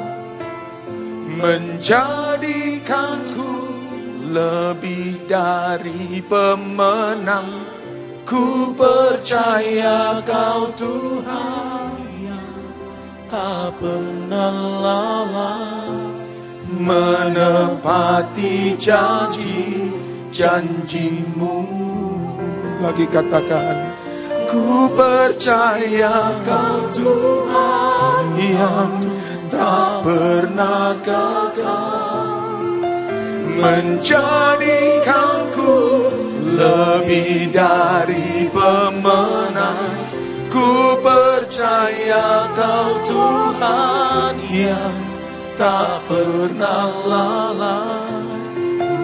menjadikanku lebih dari pemenang. Ku percaya Kau Tuhan, tak pernah lalai, menepati janji-janji-Mu. Lagi katakan, ku percaya Kau Tuhan, yang tak pernah gagal, menjadikanku lebih dari pemenang. Ku percaya Kau Tuhan, yang tak pernah lalai,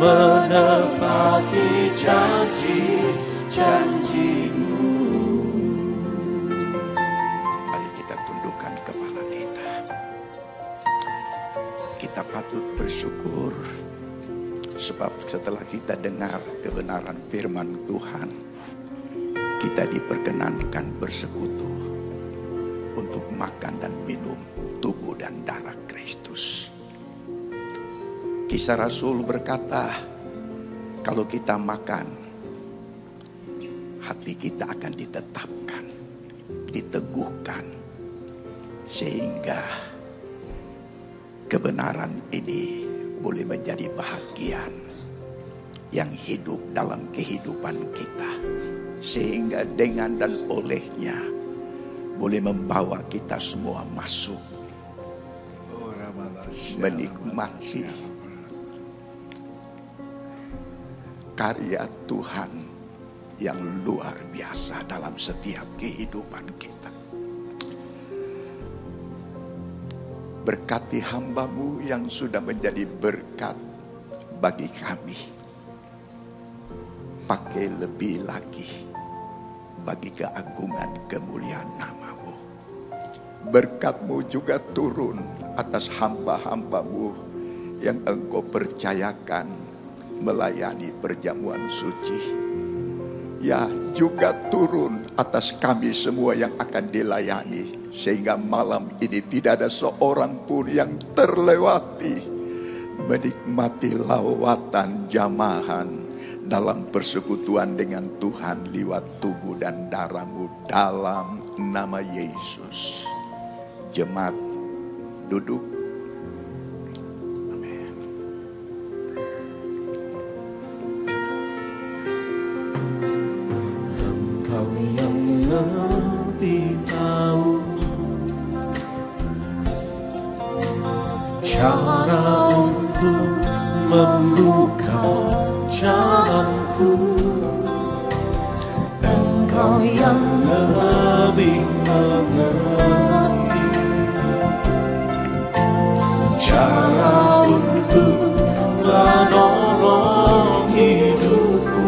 menepati janji-janji-Mu. Mari kita tundukkan kepala kita. Kita patut bersyukur, sebab setelah kita dengar kebenaran firman Tuhan, kita diperkenankan bersekutu untuk makan dan minum tubuh dan darah Kristus. Kisah Rasul berkata, kalau kita makan, hati kita akan ditetapkan, diteguhkan, sehingga kebenaran ini boleh menjadi bahagian yang hidup dalam kehidupan kita, sehingga dengan dan olehnya boleh membawa kita semua masuk menikmati karya Tuhan yang luar biasa dalam setiap kehidupan kita. Berkati hamba-Mu yang sudah menjadi berkat bagi kami. Pakai lebih lagi bagi keagungan kemuliaan nama-Mu. Berkat-Mu juga turun atas hamba-hamba-Mu yang Engkau percayakan melayani perjamuan suci. Ya, juga turun atas kami semua yang akan dilayani, sehingga malam ini tidak ada seorang pun yang terlewati menikmati lawatan jamahan dalam persekutuan dengan Tuhan lewat tubuh dan darah-Mu dalam nama Yesus. Jemaat duduk. Amin. Engkau yang lebih tahu cara untuk membuka jalanku. Engkau yang lebih mengerti cara untuk menolong hidupku.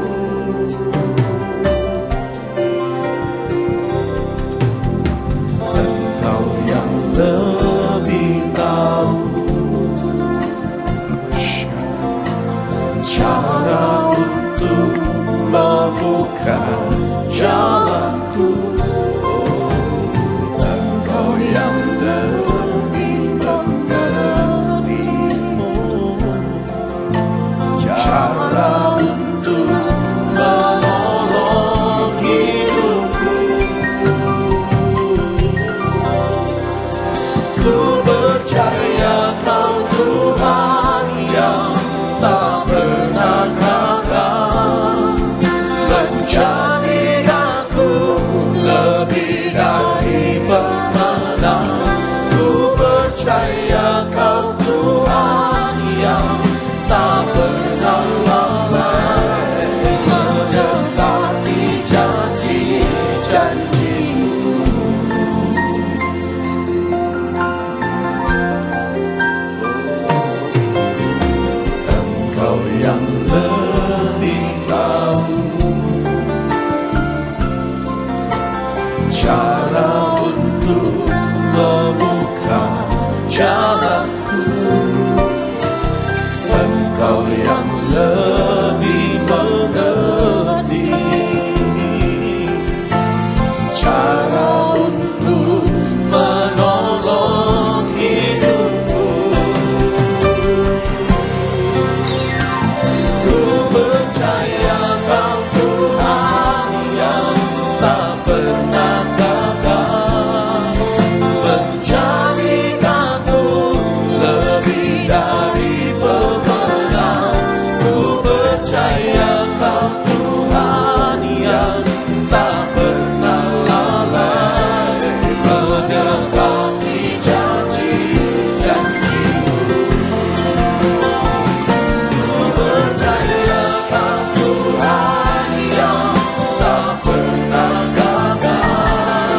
Engkau yang lebih tahu cara untuk membuka jalanku. Engkau yang lebih mengerti cara untuk menolong hidupku. Ku percaya Kau Tuhan yang tak pernah gagal, menjadi Engkau yang lebih mengerti cara untuk menolong hidupku. Ku percaya Kau Tuhan yang tak pernah gagal, menjadikanku lebih dari pemenang. Ku percaya Kau Tuhan yang tak pernah lalai, menepati janji-janji-Mu. Ku percaya Kau Tuhan yang tak pernah gagal.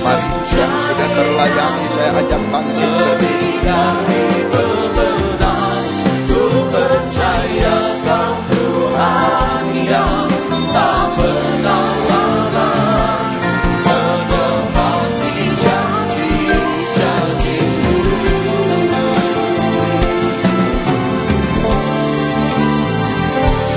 Mari yang sudah terlayani saya ajak bangkit berdiri. Dari pemenang, ku percaya Kau Tuhan yang tak pernah lalai, menepati janji-janji-Mu.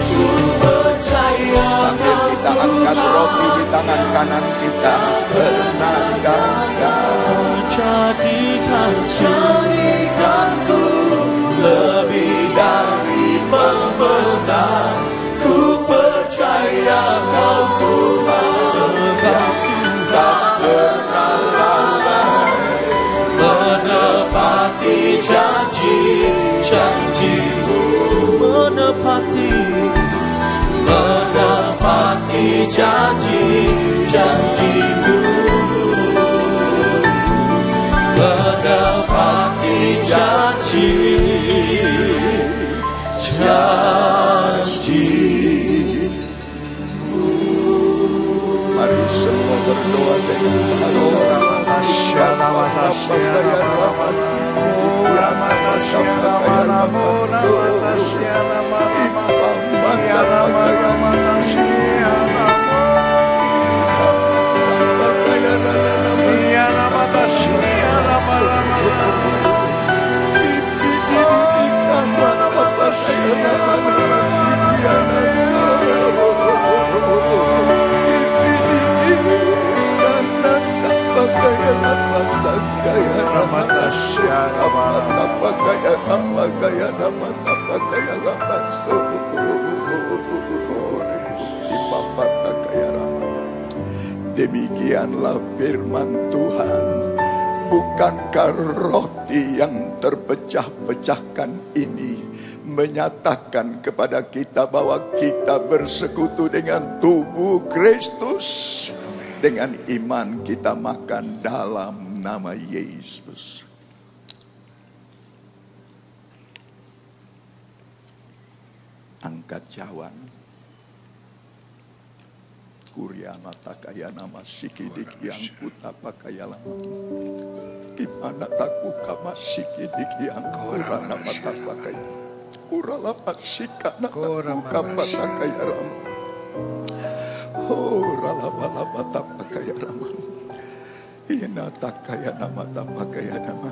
Ku percaya Sambil kita angkat roti di tangan kanan kita, pernah gagal. Jadikanku lebih dari pemenang. Ku percaya Kau Tuhan yang tak pernah lalai, menepati janji-janji-Mu. Menepati janji-janji-Mu. Menepati janji-janji-Mu. Mari semua berdoa dengan Demikianlah firman Tuhan. Bukankah roti yang terpecah-pecahkan ini menyatakan kepada kita bahwa kita bersekutu dengan tubuh Kristus? Dengan iman kita makan dalam nama Yesus. Angkat cawan. Kuriana takaya nama sikidik yang kutapa kaya lama. Gimana takuka masikidik yang kurana mata pakai. Urala pasikana takuka mata kaya lama. Oh rala bala mata pakai lama. Ina takaya nama tapakaya nama.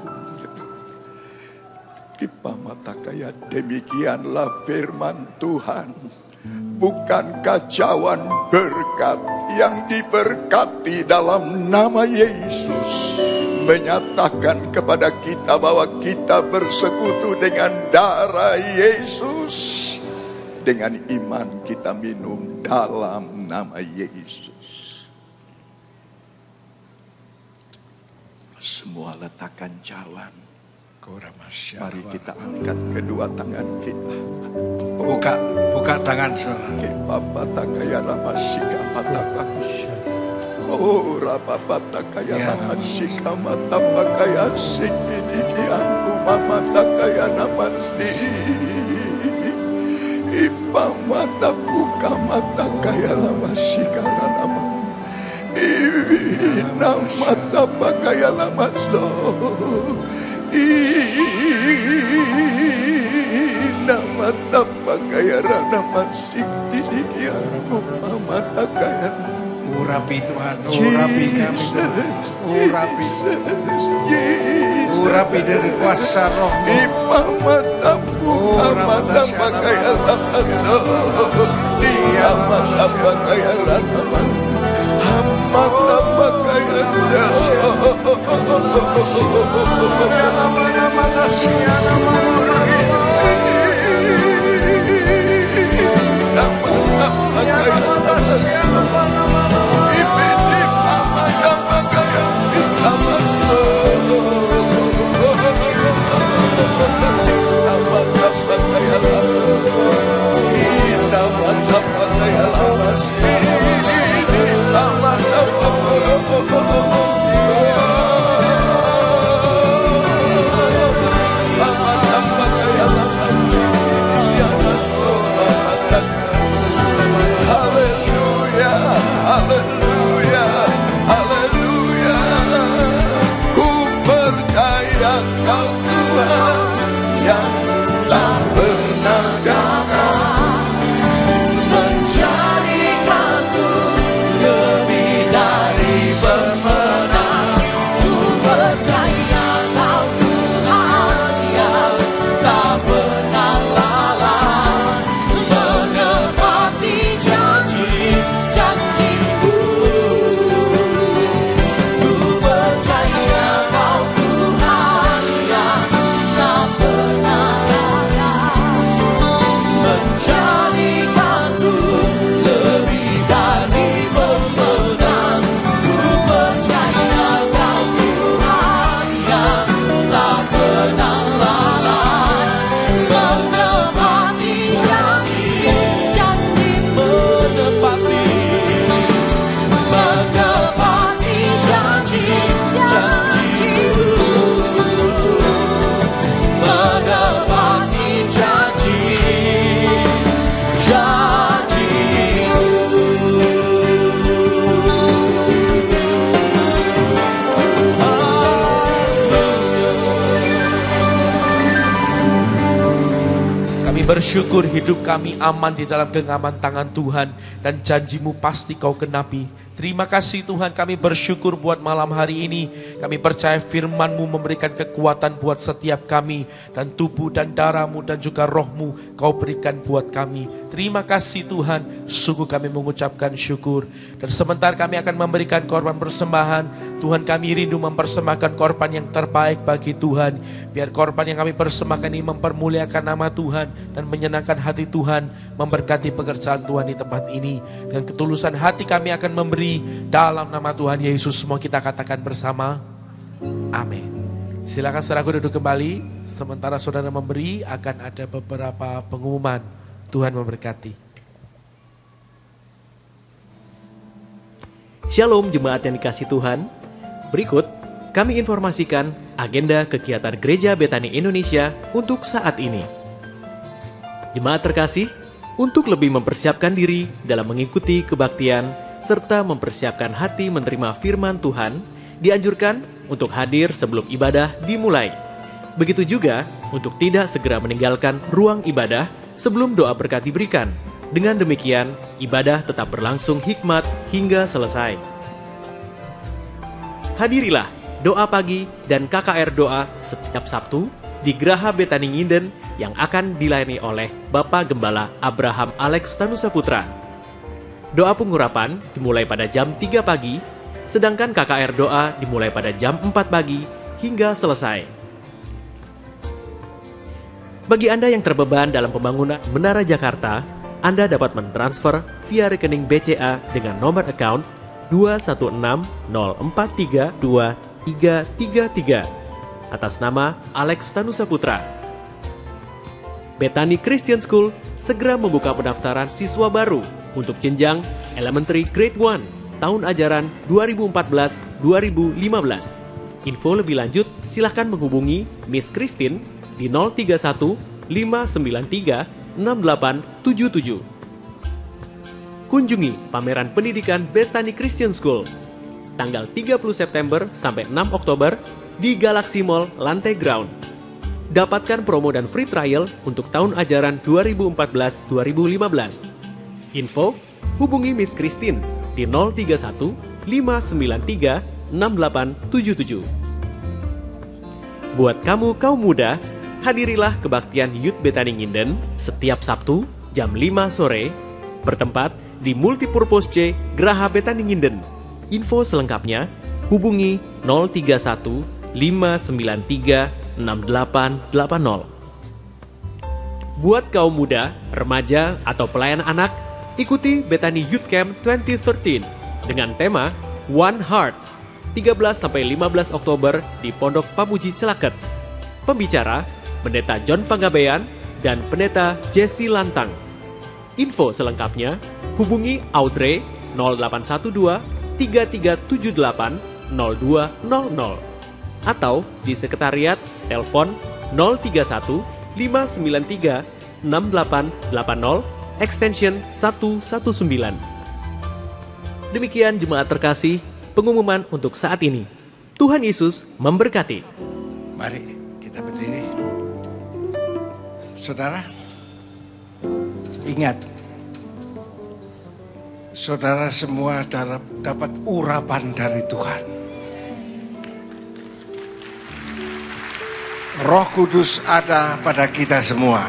Kipa mata kaya, demikianlah firman Tuhan. Bukankah cawan berkat yang diberkati dalam nama Yesus menyatakan kepada kita bahwa kita bersekutu dengan darah Yesus? Dengan iman kita minum dalam nama Yesus. Semua letakkan cawan. Mari kita angkat kedua tangan kita. Buka tangan saudara. Kipapata kaya lama sika mata pakai. Oh rapapata kaya lama sika mata pakai asik ini kianku mata kaya nama si. Ipa mata buka mata kaya lama sika lama. Ina mata pakai lama so. Nama tapakaya rana masik didi aku mata kaya. Urapi Tuhan, urapi kami Tuhan, urapi, urapi dari kuasa roh-Mu. Ipa mata buka Amanda Bakaya Lamando, di Amanda Bakaya Lamando, Amanda Bakaya Bersyukur hidup kami aman di dalam genggaman tangan Tuhan dan janji-Mu pasti Kau genapi. Terima kasih Tuhan, kami bersyukur buat malam hari ini. Kami percaya firman-Mu memberikan kekuatan buat setiap kami. Dan tubuh dan darah-Mu dan juga roh-Mu Kau berikan buat kami. Terima kasih Tuhan, sungguh kami mengucapkan syukur. Dan sebentar kami akan memberikan korban persembahan. Tuhan, kami rindu mempersembahkan korban yang terbaik bagi Tuhan. Biar korban yang kami persembahkan ini mempermuliakan nama Tuhan dan menyenangkan hati Tuhan, memberkati pekerjaan Tuhan di tempat ini. Dengan ketulusan hati kami akan memberi dalam nama Tuhan Yesus. Semua kita katakan bersama, amin. Silakan saudaraku duduk kembali. Sementara saudara memberi, akan ada beberapa pengumuman. Tuhan memberkati. Shalom jemaat yang dikasihi Tuhan. Berikut kami informasikan agenda kegiatan Gereja Betani Indonesia untuk saat ini. Jemaat terkasih, untuk lebih mempersiapkan diri dalam mengikuti kebaktian serta mempersiapkan hati menerima firman Tuhan, dianjurkan untuk hadir sebelum ibadah dimulai. Begitu juga untuk tidak segera meninggalkan ruang ibadah sebelum doa berkat diberikan. Dengan demikian, ibadah tetap berlangsung hikmat hingga selesai. Hadirilah doa pagi dan KKR doa setiap Sabtu di Geraha Betani Nginden yang akan dilayani oleh Bapak Gembala Abraham Alex Tanusaputra. Doa pengurapan dimulai pada jam 3 pagi, sedangkan KKR doa dimulai pada jam 4 pagi hingga selesai. Bagi Anda yang terbeban dalam pembangunan Menara Jakarta, Anda dapat mentransfer via rekening BCA dengan nomor account 21604323333 atas nama Alex Tanusaputra. Betani Christian School segera membuka pendaftaran siswa baru untuk jenjang Elementary Grade 1 tahun ajaran 2014-2015. Info lebih lanjut silahkan menghubungi Miss Christine di 031 593 6877. Kunjungi pameran pendidikan Betani Christian School tanggal 30 September sampai 6 Oktober di Galaxy Mall lantai ground. Dapatkan promo dan free trial untuk tahun ajaran 2014-2015. Info, hubungi Miss Christine di 031 593 6877. Buat kamu kaum muda, hadirilah kebaktian Youth Bethany Nginden setiap Sabtu jam 5 sore bertempat di Multipurpose C Graha Bethany Nginden. Info selengkapnya hubungi 031 593 6880. Buat kaum muda, remaja, atau pelayan anak, ikuti Bethany Youth Camp 2013 dengan tema One Heart 13-15 Oktober di Pondok Pamuji Celaket. Pembicara Pendeta John Panggabean dan Pendeta Jesse Lantang. Info selengkapnya hubungi Audrey 0812 3378 0200 atau di sekretariat telepon 031 593 6880 extension 119. Demikian jemaat terkasih, pengumuman untuk saat ini. Tuhan Yesus memberkati. Mari kita berdiri. Saudara, ingat, saudara semua dapat urapan dari Tuhan. Roh Kudus ada pada kita semua.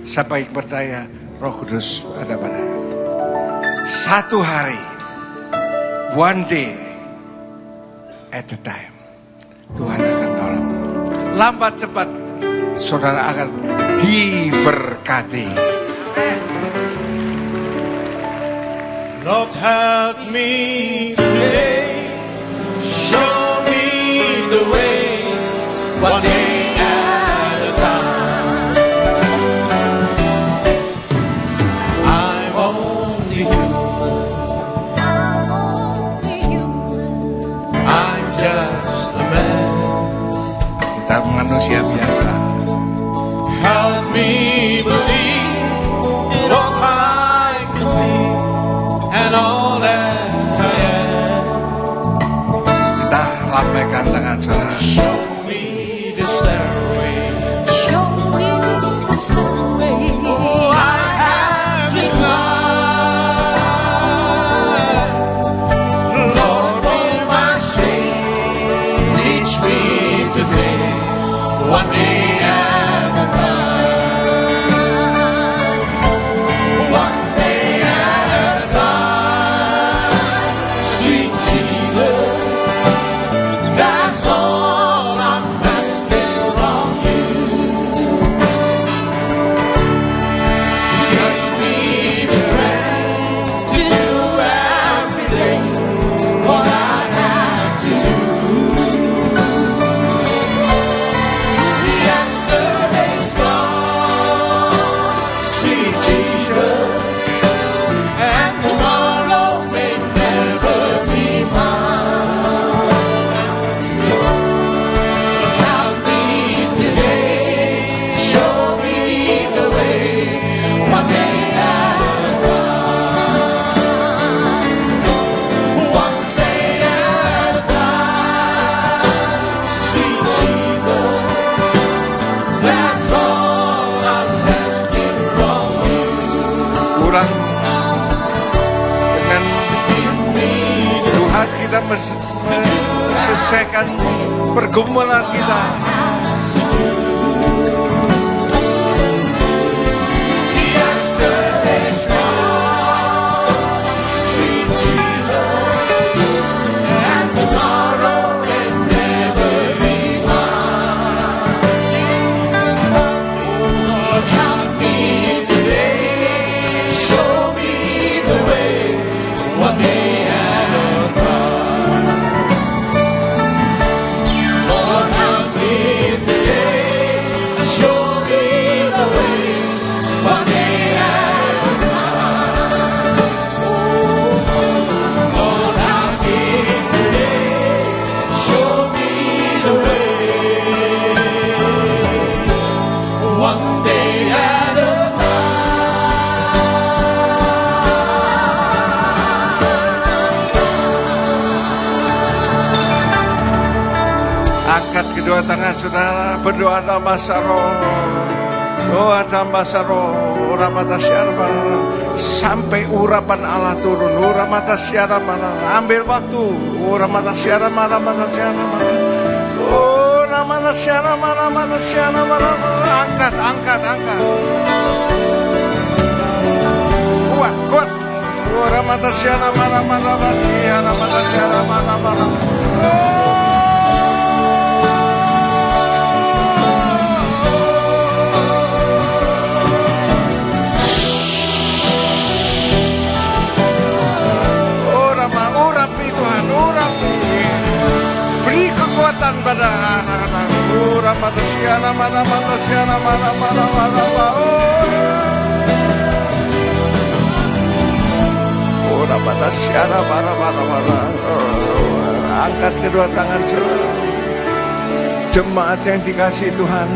Siapa yang percaya Roh Kudus ada pada satu hari, one day at a time, Tuhan akan tolong. Lambat cepat saudara akan diberkati. Lord, help me today. Show me the way. One day at a time. I'm only human. I'm just a man. Kita manusia biasa. Help me believe in all I could be and all that I am. Kita lambaikan tangan saudara. Show me the stairway. Show me the stairway. Oh, I have to climb. Lord, be my strength. Teach me to take one day at a time. One day at a time. Sweet Jesus, that's all I'm asking from you. Touch me the strength to do everything what I have to do. Yesterday's gone, sweet Jesus, and tomorrow may never be mine. Help me today, show me the way, one day at a time. One day at a time, sweet Jesus, that's all I'm asking from you. Kurang dengan Tuhan kita menyelesaikan pergumulan kita. Yesterday's gone, sweet Jesus, and tomorrow may never be mine. Jesus, Lord, help me today, show me the way, one day at a time. Lord, help me today, show me the way, one day at a time. Lord, help me today, show me the way, one day at a Angkat kedua tangan saudara, berdoa dalam bahasa roh. Doa dalam bahasa roh. Uramata syarman, sampai urapan Allah turun. Uramata syarman, ambil waktu. Uramata syarman, uramata syarman. Uramata Angkat. Kuat. Urapi Tuhan, urapi. Beri kekuatan pada anak-anak. Angkat kedua tangan saudara. Jemaat yang dikasihi Tuhan,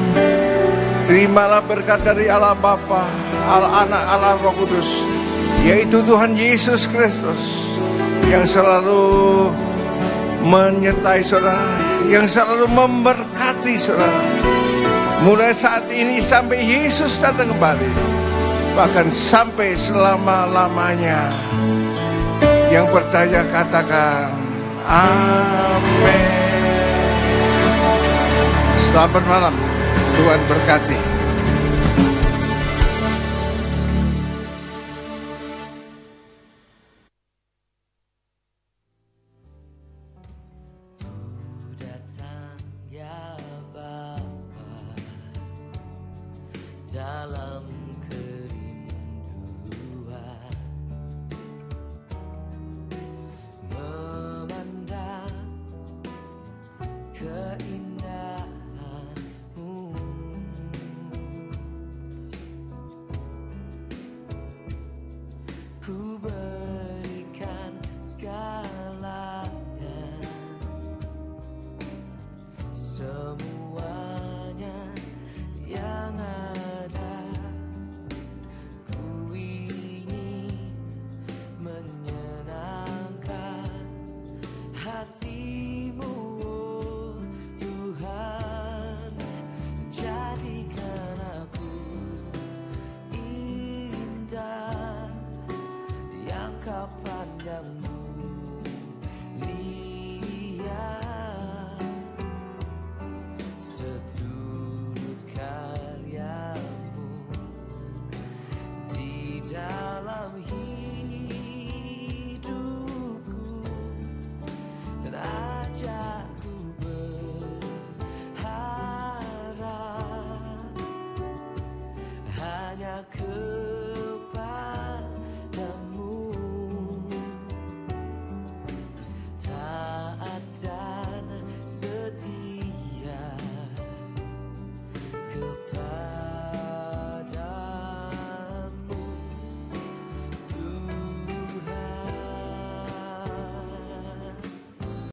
terimalah berkat dari Allah Bapa, Allah Anak, Allah Roh Kudus, yaitu Tuhan Yesus Kristus, yang selalu menyertai saudara, yang selalu memberkati saudara, mulai saat ini sampai Yesus datang kembali, bahkan sampai selama-lamanya. Yang percaya katakan amin. Selamat malam, Tuhan berkati. Dalam kerinduan memandang keindahan-Mu, ku berikan segalanya, semuanya yang ada. Ku ingin menyenangkan hati-Mu, oh Tuhan. Jadikan aku indah yang Kau pandang.